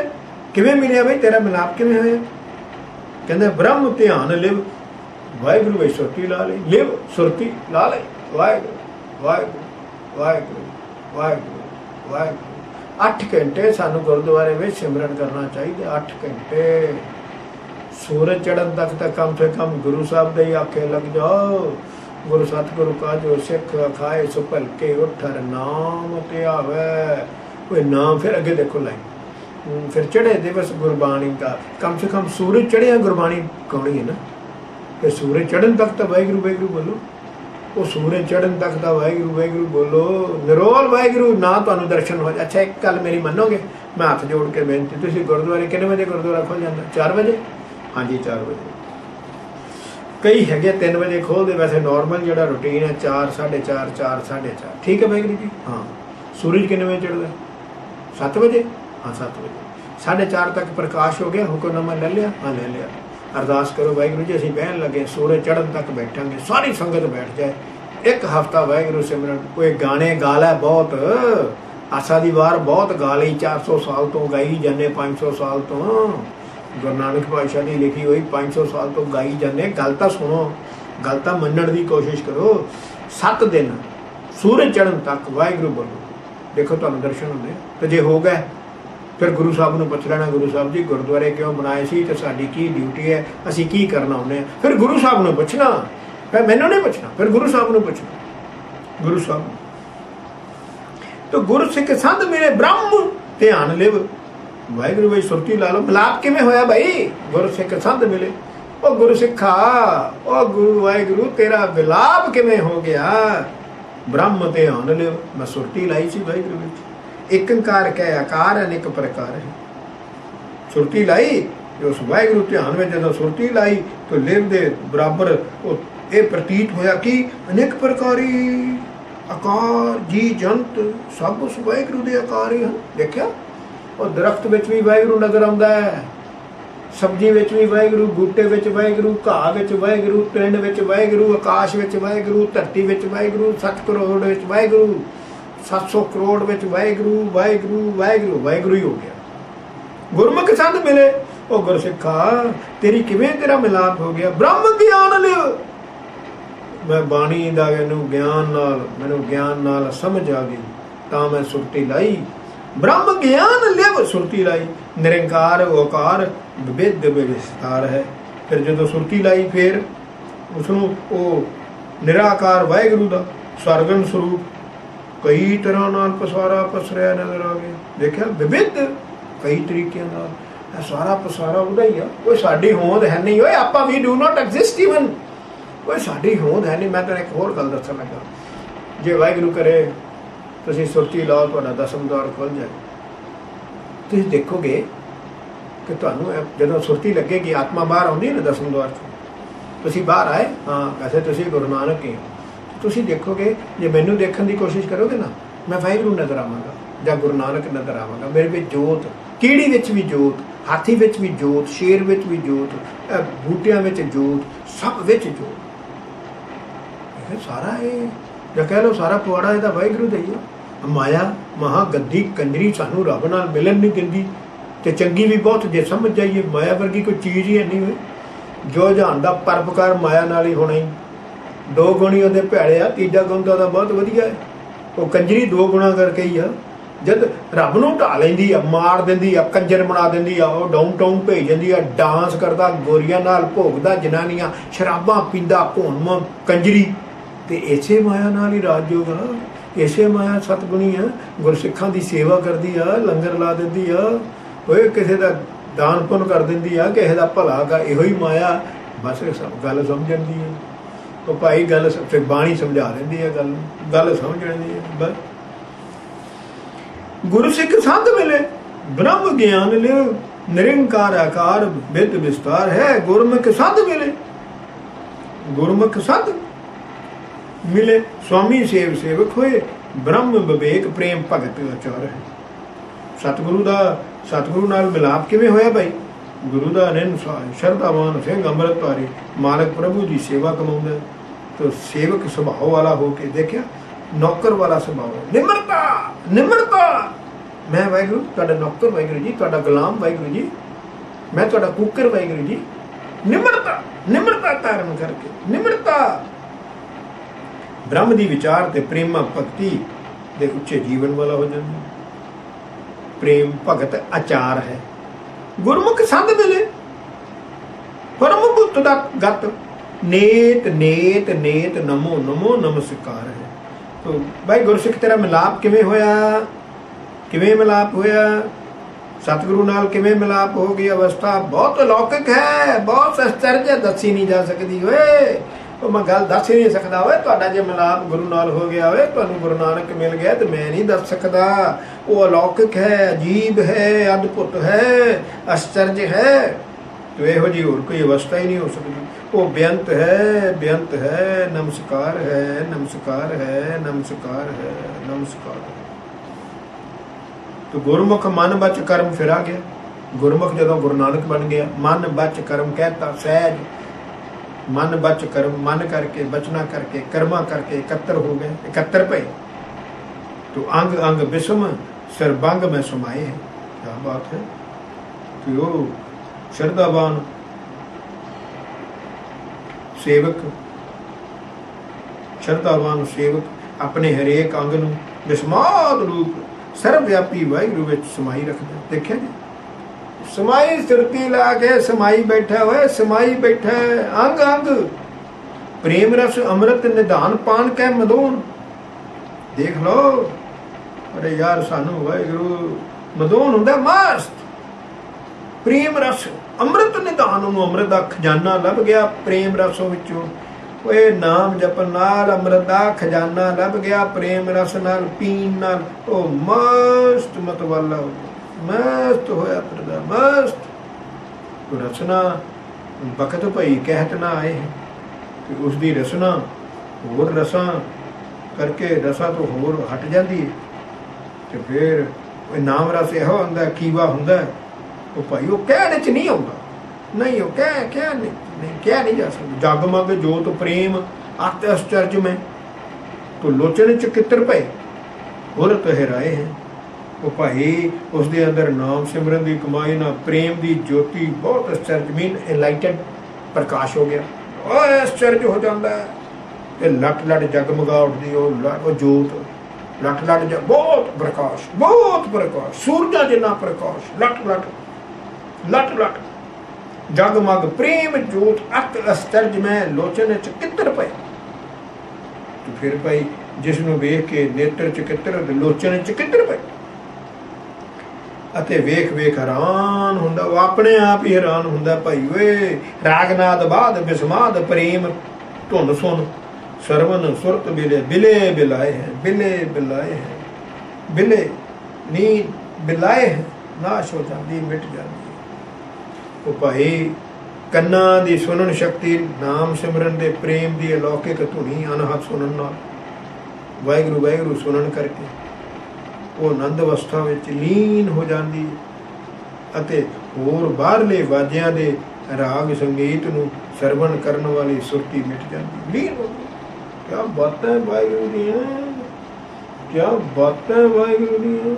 S1: ਕਿਵੇਂ ਮਿਲਿਆ ਬਈ? ਤੇਰਾ ਮਿਲਾਪ ਕਿਵੇਂ ਹੋਇਆ? ਕਹਿੰਦਾ ਬ੍ਰਹਮ ਧਿਆਨ ਲਿਵ, ਵਾਹਿਗੁਰੂ ਵਿੱਚ ਸੁਰਤੀ ਲਾ ਲਈ, ਲਿਵ ਸੁਰਤੀ ਲਾ ਲਈ, ਵਾਹਿਗੁਰੂ ਵਾਹਿਗੁਰੂ ਵਾਹਿਗੁਰੂ ਵਾਹਿਗੁਰੂ ਵਾਹਿਗੁਰੂ। 8 ਘੰਟੇ ਸਾਨੂੰ ਗੁਰਦੁਆਰੇ ਵਿੱਚ ਸਿਮਰਨ ਕਰਨਾ ਚਾਹੀਦਾ। 8 ਘੰਟੇ ਸੂਰਜ ਚੜ੍ਹਨ ਤੱਕ ਤਾਂ ਕਮ ਸੇ ਕਮ ਗੁਰੂ ਸਾਹਿਬ ਦੇ ਆਖੇ ਲੱਗ ਜਾਓ। ਗੁਰੂ ਸਤਿਗੁਰੂ ਕਾਜੋ ਸਿੱਖ ਖਾਏ ਸੋ ਭਲਕੇ ਉਠਰ ਨਾਮ ਤੇ ਆਵੇ। ਕੋਈ ਨਾਮ ਫਿਰ ਅੱਗੇ ਦੇਖੋ ਲਾਈਨ। ਫਿਰ ਚੜ੍ਹੇ ਦਿਵਸ ਗੁਰਬਾਣੀ ਦਾ, ਕਮ ਸੇ ਕਮ ਸੂਰਜ ਚੜ੍ਹਿਆ ਗੁਰਬਾਣੀ ਗਾਉਣੀ ਹੈ ਨਾ। ਕਿ ਸੂਰਜ ਚੜ੍ਹਨ ਤੱਕ ਤਾਂ ਵਾਹਿਗੁਰੂ ਵਾਹਿਗੁਰੂ ਬੋਲੋ। ਉਹ ਸੂਰਜ ਚੜ੍ਹਨ ਤੱਕ ਦਾ ਵਾਹਿਗੁਰੂ ਵਾਹਿਗੁਰੂ ਬੋਲੋ, ਨਿਰੋਲ ਵਾਹਿਗੁਰੂ ਨਾ ਤੁਹਾਨੂੰ ਦਰਸ਼ਨ ਹੋ ਜਾਏ। ਅੱਛਾ ਇੱਕ ਗੱਲ ਮੇਰੀ ਮੰਨੋਗੇ? ਮੈਂ ਹੱਥ ਜੋੜ ਕੇ ਬੇਨਤੀ, ਤੁਸੀਂ ਗੁਰਦੁਆਰੇ ਕਿੰਨੇ ਵਜੇ ਗੁਰਦੁਆਰਾ ਖੁੱਲ੍ਹ ਜਾਂਦਾ? 4 ਵਜੇ? ਹਾਂਜੀ 4 ਵਜੇ। ਕਈ ਹੈਗੇ 3 ਵਜੇ ਖੋਲ੍ਹਦੇ, ਵੈਸੇ ਨੋਰਮਲ ਜਿਹੜਾ ਰੂਟੀਨ ਹੈ 4, 4:30, 4, 4:30। ਠੀਕ ਹੈ ਵਾਹਿਗੁਰੂ ਜੀ। ਹਾਂ ਸੂਰਜ ਕਿੰਨੇ ਵਜੇ ਚੜ੍ਹਦਾ? 7 ਵਜੇ। ਹਾਂ 7 ਵਜੇ। 4:30 ਤੱਕ ਪ੍ਰਕਾਸ਼ ਹੋ ਗਿਆ। ਹੁਕਮਨਾਮਾ ਲੈ ਲਿਆ? ਹਾਂ ਲੈ ਲਿਆ। ਅਰਦਾਸ ਕਰੋ ਵਾਹਿਗੁਰੂ ਜੀ ਅਸੀਂ ਬਹਿਣ ਲੱਗੇ, ਸੂਰਜ ਚੜ੍ਹਨ ਤੱਕ ਬੈਠਾਂਗੇ, ਸਾਰੀ ਸੰਗਤ ਬੈਠ ਜਾਏ। 1 ਹਫ਼ਤਾ ਵਾਹਿਗੁਰੂ ਸਿਮਰਨ। ਕੋਈ ਗਾਣੇ ਗਾ ਲੈ ਬਹੁਤ, ਆਸਾ ਦੀ ਵਾਰ ਬਹੁਤ ਗਾ ਲਈ, 400 ਸਾਲ ਤੋਂ ਗਾਈ ਜਾਂਦੇ, 500 ਸਾਲ ਤੋਂ गुरु नानक पातशाह ने लिखी हुई 500 साल तो गाई जाने। गल तो सुनो, गल तो मनण की कोशिश करो। 7 दिन सूरज चढ़न तक वाहिगुरू बोलो, देखो तुहानूं दर्शन होंदे। तो जे हो गए फिर गुरु साहब नूं पुछ लेना, गुरु साहब जी गुरुद्वारे क्यों बनाए सी ते साडी की ड्यूटी है, असीं की करना हुंदे। फिर गुरु साहब नूं पुछना, फिर मैनूं नहीं पुछना, फिर गुरु साहब नूं पुछना। गुरु साहब तो गुरु सिख संत मिले ब्रह्म ध्यान लिव। वाहिगुरू भाई सुरती ला लो, मिलाप किवें होया भाई? गुरु सिख संत मिले। ओ गुरु सिखा, ओ गुरु वाहिगुरू तेरा विलाप किवें हो गया? ब्रह्म ध्यान लिव। मैं सुरती लाई सी वाहिगुरू विच, एक अंकार कह आकार अनेक प्रकार है। सुरती लाई उस वाहिगुरू ध्यान में जदों सुरती लाई तो लिव दे बराबर ये प्रतीत होया कि अनेक प्रकारी आकार जी जंत सब उस वाहिगुरू दे आकार ही हैं। देखिया और दरख्त विच भी वाहिगुरू नजर आउंदा है, सब्जी विच भी वाहिगुरू, बूटे विच वाहिगुरू, घाह विच वाहिगुरू, तृण विच वाहिगुरू, आकाश विच वाहिगुरू, धरती विच वाहिगुरू, 7 करोड़ विच वाहिगुरू, 700 करोड़ विच वाहिगुरू वाहिगुरू वाहिगुरू वाहिगुरू ही हो गया। गुरमुख संत मिले। ओ गुरसिखा तेरी किवें तेरा मिलाप हो गया? ब्रह्म ज्ञान लिव। मैं बाणी दा मैनू ज्ञान नाल समझ आ गई तां मैं सुरती लाई। ब्रह्म ज्ञान लिव सुरती लाई। निरंकार ओकार विविध विस्तार है। फिर जो सुरती लाई फिर उसनूं ओ निराकार वाहिगुरू दा सरगन स्वरूप कई तरह नाल पसारा पसरिया नजर आ गया। देखिया विविध कई तरीके नाल सारा पसारा उहदा ही आ। कोई साडी होंद है नहीं। ओए आपां वी डू नॉट एग्जिस्ट इवन। कोई साडी होंद है नहीं। मैं तो एक होर गल दस्सण लगा, जे वाहिगुरू करे तुसीं सुरती लाओ तुहाडा 10वां द्वार खुल जाए। तुसीं देखोगे कि तुहानूं जदों सुरती लगेगी आत्मा बाहर आउंदी है ना 10वें द्वार चों, तुसीं बाहर आए हाँ वैसे तुसीं गुरु नानक ही तुसीं देखोगे। जे मैनूं देखण दी कोशिश करोगे ना मैं वाहिगुरू नज़र आवांगा जां गुरु नानक नज़र आवांगा। मेरे विच जोत, कीड़ी विच भी जोत, हाथी विच भी जोत, शेर विच भी जोत, बूटियां विच जोत, सब विच जोत। सारा ये ਜਾਂ कह लो सारा पवाड़ा ਇਹਦਾ ਵਾਹਿਗੁਰੂ ਦਾ ਹੀ ਆ। ਮਾਇਆ ਮਹਾ ਗੱਦੀ ਕੰਜਰੀ ਸਾਨੂੰ ਰੱਬ ਨਾਲ ਮਿਲਣ ਨਹੀਂ ਦਿੰਦੀ ਤੇ ਚੰਗੀ ਵੀ ਬਹੁਤ ਜੇ ਸਮਝ ਜਾਈਏ ਮਾਇਆ ਵਰਗੀ ਕੋਈ ਚੀਜ਼ ਹੀ ਨਹੀਂ ਹੋਈ। ਜੋ ਜਹਾਨ ਦਾ ਪਰਪਕਾਰ ਮਾਇਆ ਨਾਲ ਹੀ ਹੋਣਾ ਹੀ। 2 ਗੁਣ ਹੀ ਉਹਦੇ ਭੈੜੇ ਆ, ਤੀਜਾ ਗੁਣ ਤਾਂ ਉਹਦਾ ਬਹੁਤ ਵਧੀਆ ਹੈ। ਉਹ ਕੰਜਰੀ 2 ਗੁਣਾ ਕਰਕੇ ਹੀ ਆ। जद रब नूं ढा लैंदी आ, मार दिंदी आ, कंजर बना दिंदी आ, ਉਹ डाउनटाउन भेज दिंदी आ, डांस करदा गोरियां नाल भोगदा, जनानियां शराबां पींदा, भोनम कंजरी ते इसे माया नाल ही राजयोग आ। इसे माया सतगुणी आ, गुरसिखां दी सेवा करदी आ, लंगर ला दिंदी आ, ओए किसे दा दान पुन कर दिंदी आ, किसे दा भला का इहो ही माया। बस गल समझ आंदी है ਉਹ भाई गल फिर बाणी समझा दिंदी है, गल समझ आंदी है। बस गुरु सिख संत मिले ब्रह्म ज्ञान लियो, निरंकार आकार विद विस्तार है। गुरमुख संत मिले, गुरमुख संत मिले, स्वामी सेव सेवक होए, ब्रह्म विवेक प्रेम भगत आचार है। सतगुरु नाल मिलाप किवें होया भाई? गुरु दा अनंत शरधावान सिंह अमृतधारी मालक प्रभु की सेवा कमाउंदा। तो सेवक सुभाव वाला होके देखिया, नौकर वाला स्वभाव, निमरता निमरता। मैं वाहिगुरू तुहाडा नौकर, वाहिगुरू जी तुहाडा गुलाम, वाहिगुरू जी मैं तुहाडा कुकर, वाहिगुरू जी। निमरता निमरता धारण करके, निमरता ब्रह्म दी विचार ते प्रेमा भगती दे उच्चे जीवन वाला हो जांदा। प्रेम भगत आचार है। गुरमुख संत मिले परम बुत दा गत, नेत नेत नेत नमो नमो नमस्कार है। तो भाई गुरसिख तेरा मिलाप किवें होया? किवें मिलाप होया? सतगुरु नाल किवें मिलाप हो गई? अवस्था बहुत अलौकिक है, बहुत आश्चर्य दसी नहीं जा सकती। ओए तो मैं गल दस ही नहीं सकता। ओए तुहाडा जे मिलाप गुरु नाल हो गया, ओए तुहानूं गुरु नानक मिल गया तो मैं नहीं दस सकता। वो अलौकिक है, अजीब है, अद्भुत है, आश्चर्य है। तो इहो जी होर कोई अवस्था ही नहीं हो सकती। वो बेअंत है, नमस्कार है, नमस्कार है, नमस्कार है, नमस्कार है। तो गुरमुख मन बच कर्म फिर आ गया। गुरमुख जदों गुरु नानक बन गया, मन बच कर्म कहता सहज, मन बच कर्म, मन करके बचना करके कर्मा करके एकत्र हो गए, एकत्र पे। तो अंग अंग विषम सर्वांग में समाये है। क्या बात है। तो ਸ਼ਰਧਾਵਾਨ ਸੇਵਕ, ਸ਼ਰਧਾਵਾਨ ਸੇਵਕ ਆਪਣੇ ਹਰੇਕ ਅੰਗ ਨੂੰ ਵਿਸਮਾਦ ਰੂਪ ਸਰਵਵਿਆਪੀ ਵਾਹਿਗੁਰੂ ਵਿੱਚ ਸਮਾਈ ਰੱਖਦਾ। ਦੇਖਿਆ ਜੀ, ਸਮਾਈ ਸੁਰਤੀ ਲਾ ਕੇ ਸਮਾਈ ਬੈਠਾ ਹੋਇਆ, ਸਮਾਈ ਬੈਠਾ ਅੰਗ ਅੰਗ ਪ੍ਰੇਮ ਰਸ ਅੰਮ੍ਰਿਤ ਨਿਧਾਨ ਪਾਨ ਕੈ ਮਦੋਨ। ਦੇਖ ਲਓ, ਅਰੇ ਯਾਰ ਸਾਨੂੰ ਵਾਹਿਗੁਰੂ ਮਦੋਨ ਹੁੰਦਾ ਮਸਤ, ਪ੍ਰੇਮ ਰਸ ਅੰਮ੍ਰਿਤ ਨਿਧਾਨ, ਨੂੰ ਅੰਮ੍ਰਿਤ ਦਾ ਖਜ਼ਾਨਾ ਲੱਭ ਗਿਆ ਪ੍ਰੇਮ ਰਸੋਂ ਵਿੱਚੋਂ। ਉਹ ਨਾਮ ਜਪਣ ਨਾਲ ਅੰਮ੍ਰਿਤ ਦਾ ਖਜ਼ਾਨਾ ਲੱਭ ਗਿਆ, ਪ੍ਰੇਮ ਰਸ ਨਾਲ ਪੀਣ ਨਾਲ ਉਹ ਮਸਤ ਮਤਵਾਲਾ ਹੋ ਗਿਆ, ਮਸਤ ਹੋਇਆ ਪ੍ਰਦਾ ਮਸਤ। ਰਸਨਾ ਬਖਤ ਭਈ ਕਹਿਤ ਨਾ ਆਏ ਕਿ ਉਸ ਦੀ ਰਸਨਾ ਹੋਰ ਰਸਾਂ ਕਰਕੇ ਰਸਾਂ ਤੋਂ ਹੋਰ ਹਟ ਜਾਂਦੀ ਹੈ। ਤੇ ਫਿਰ ਉਹ ਨਾਮ ਰਸ ਇਹੋ ਹੁੰਦਾ, ਕੀਵਾ ਹੁੰਦਾ ਉਹ ਭਾਈ, ਉਹ ਕਹਿਣ 'ਚ ਨਹੀਂ ਆਉਂਦਾ, ਨਹੀਂ ਉਹ ਕਹਿ ਨਹੀਂ ਕਿਹਾ ਨਹੀਂ ਜਾ ਸਕਦਾ। ਜਗਮਗ ਜੋਤ ਪ੍ਰੇਮ ਅਤ ਅਸਚਰਜ ਮੈਂ ਤੋ ਲੋਚਨ ਚਕਿੱਤਰ ਪਏ ਹੋਰ ਤਹਿਰਾਏ ਹੈ। ਉਹ ਭਾਈ ਉਸ ਦੇ ਅੰਦਰ ਨਾਮ ਸਿਮਰਨ ਦੀ ਕਮਾਈ ਨਾਲ ਪ੍ਰੇਮ ਦੀ ਜੋਤੀ ਬਹੁਤ ਅਸਚਰਜ ਮੀਨ ਐਨਲਾਈਟਡ ਪ੍ਰਕਾਸ਼ ਹੋ ਗਿਆ, ਉਹ ਅਸਚਰਜ ਹੋ ਜਾਂਦਾ ਤੇ ਲੱਟ ਲੱਟ ਜਗਮਗਾ ਉੱਠਦੀ ਉਹ ਜੋਤ, ਲੱਟ ਲੱਟ ਬਹੁਤ ਪ੍ਰਕਾਸ਼, ਬਹੁਤ ਪ੍ਰਕਾਸ਼, ਸੂਰਜਾਂ ਜਿੰਨਾ ਪ੍ਰਕਾਸ਼, ਲੱਟ ਲੱਟ ਲੱਟ ਲੱਟ ਜਗਮਗ ਪ੍ਰੇਮ ਜੋਤ ਅਤ ਅਸਚਰਜ ਮੈਂ ਲੋਚਨ ਚ ਕਿੱਤਰ ਪਏ। ਤੇ ਫਿਰ ਭਾਈ ਜਿਸ ਨੂੰ ਵੇਖ ਕੇ ਨੇਤਰ ਚ ਕਿੱਤਰ ਤੇ ਲੋਚਨ ਚ ਕਿੱਤਰ ਪਏ ਅਤੇ ਵੇਖ ਵੇਖ ਹੈਰਾਨ ਹੁੰਦਾ, ਉਹ ਆਪਣੇ ਆਪ ਹੀ ਹੈਰਾਨ ਹੁੰਦਾ ਭਾਈ ਓਏ। ਰਾਗਨਾਦ ਬਾਦ ਬਿਸਮਾਦ ਪ੍ਰੇਮ ਧੁਨ ਸੁਨ ਸਰਵਨ ਸੁਰਤ ਬਿਲੇ ਬਿਲੇ ਬਿਲਾਏ ਹੈ, ਬਿਲੇ ਬਿਲਾਏ ਹੈ, ਬਿਲੇ ਨੀ ਬਿਲਾਏ ਹੈ, ਨਾਸ਼ ਹੋ ਜਾਂਦੀ ਮਿਟ ਜਾਂਦੀ। ਉਹ ਭਾਈ ਕੰਨਾਂ ਦੀ ਸੁਣਨ ਸ਼ਕਤੀ ਨਾਮ ਸਿਮਰਨ ਦੇ ਪ੍ਰੇਮ ਦੀ ਅਲੌਕਿਕ ਧੁਨੀ ਅਨਹਦ ਸੁਣਨ ਨਾਲ ਵਾਹਿਗੁਰੂ ਵਾਹਿਗੁਰੂ ਸੁਣਨ ਕਰਕੇ ਉਹ ਆਨੰਦ ਅਵਸਥਾ ਵਿੱਚ ਲੀਨ ਹੋ ਜਾਂਦੀ ਅਤੇ ਹੋਰ ਬਾਹਰਲੇ ਵਾਜਿਆਂ ਦੇ ਰਾਗ ਸੰਗੀਤ ਨੂੰ ਸਰਵਣ ਕਰਨ ਵਾਲੀ ਸੁਰਤੀ ਮਿਟ ਜਾਂਦੀ, ਲੀਨ ਹੋ ਗਈ। ਕਿਆ ਬਾਤਾਂ ਵਾਹਿਗੁਰੂ ਦੀਆਂ, ਕਿਆ ਬਾਤਾਂ ਵਾਹਿਗੁਰੂ ਦੀਆਂ।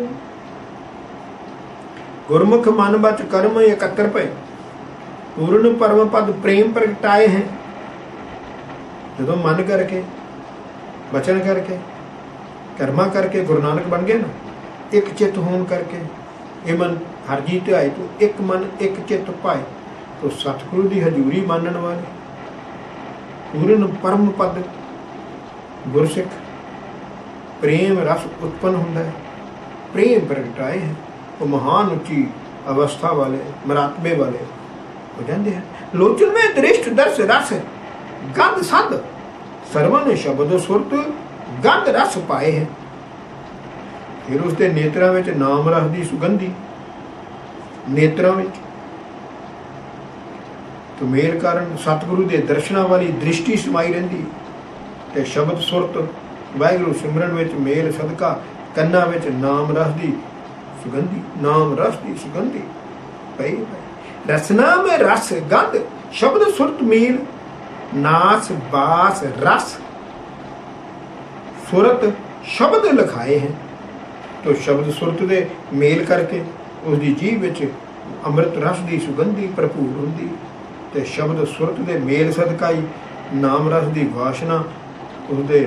S1: ਗੁਰਮੁਖ ਮਨ ਬਚ ਕਰਮ ਇਕੱਤਰ ਪਏ ਪੂਰਨ ਪਰਮ ਪਦ ਪ੍ਰੇਮ ਪ੍ਰਗਟਾਏ ਹੈ। ਜਦੋਂ ਮਨ ਕਰਕੇ ਬਚਨ ਕਰਕੇ ਕਰਮਾ ਕਰਕੇ ਗੁਰੂ ਨਾਨਕ ਬਣ ਗਏ ਨਾ, ਇੱਕ ਚਿੱਤ ਹੋਣ ਕਰਕੇ ਇਹ ਮਨ ਹਰ ਜੀ ਧਿਆਏ ਤੋਂ ਇੱਕ ਮਨ ਇੱਕ ਚਿੱਤ ਪਾਏ ਤੋ ਸਤਿਗੁਰੂ ਦੀ ਹਜ਼ੂਰੀ ਮੰਨਣ ਵਾਲੇ ਪੂਰਨ ਪਰਮ ਪਦ ਗੁਰਸਿੱਖ ਪ੍ਰੇਮ ਰਸ ਉਤਪਨ ਹੁੰਦਾ ਹੈ, ਪ੍ਰੇਮ ਪ੍ਰਗਟਾਏ ਹੈ। ਉਹ ਮਹਾਨ ਉੱਚੀ ਅਵਸਥਾ ਵਾਲੇ ਮਰਾਤਬੇ ਵਾਲੇ ਹੋ ਜਾਂਦੇ ਹਨ। ਲੋਚਨ में दृष्ट दर्श रस गंध सद ਸਰਵਨ ਸ਼ਬਦ ਸੁਰਤ ਗੰਧ ਰਸ ਪਾਏ ਹੈ। ਫਿਰ ਉਸਦੇ ਨੇਤਰਾਂ ਵਿੱਚ ਨਾਮ ਰਸ ਦੀ ਸੁਗੰਧੀ, ਨੇਤਰਾਂ ਵਿੱਚ ਤੋਂ ਮੇਲ ਕਾਰਨ ਸਤਿਗੁਰੂ ਦੇ ਦਰਸ਼ਨਾਂ ਵਾਲੀ ਦ੍ਰਿਸ਼ਟੀ ਸਮਾਈ ਰਹਿੰਦੀ ਤੇ ਸ਼ਬਦ ਸੁਰਤ ਵਾਹਿਗੁਰੂ ਸਿਮਰਨ ਵਿੱਚ ਮੇਲ ਸਦਕਾ ਕੰਨਾਂ ਵਿੱਚ ਨਾਮ ਰਸ ਦੀ ਸੁਗੰਧੀ, ਨਾਮ ਰਸ ਦੀ ਸੁਗੰਧੀ ਪਈ। ਰਸਨਾ में रस गंध शब्द सुरत मील नास बास रस सुरत शब्द लिखाए हैं। तो शब्द सुरत दे मेल करके उसकी जीभ विच अमृत रस की सुगंधी भरपूर होंदी ते शब्द सुरत दे मेल सदका ही नाम रस की वासना उसके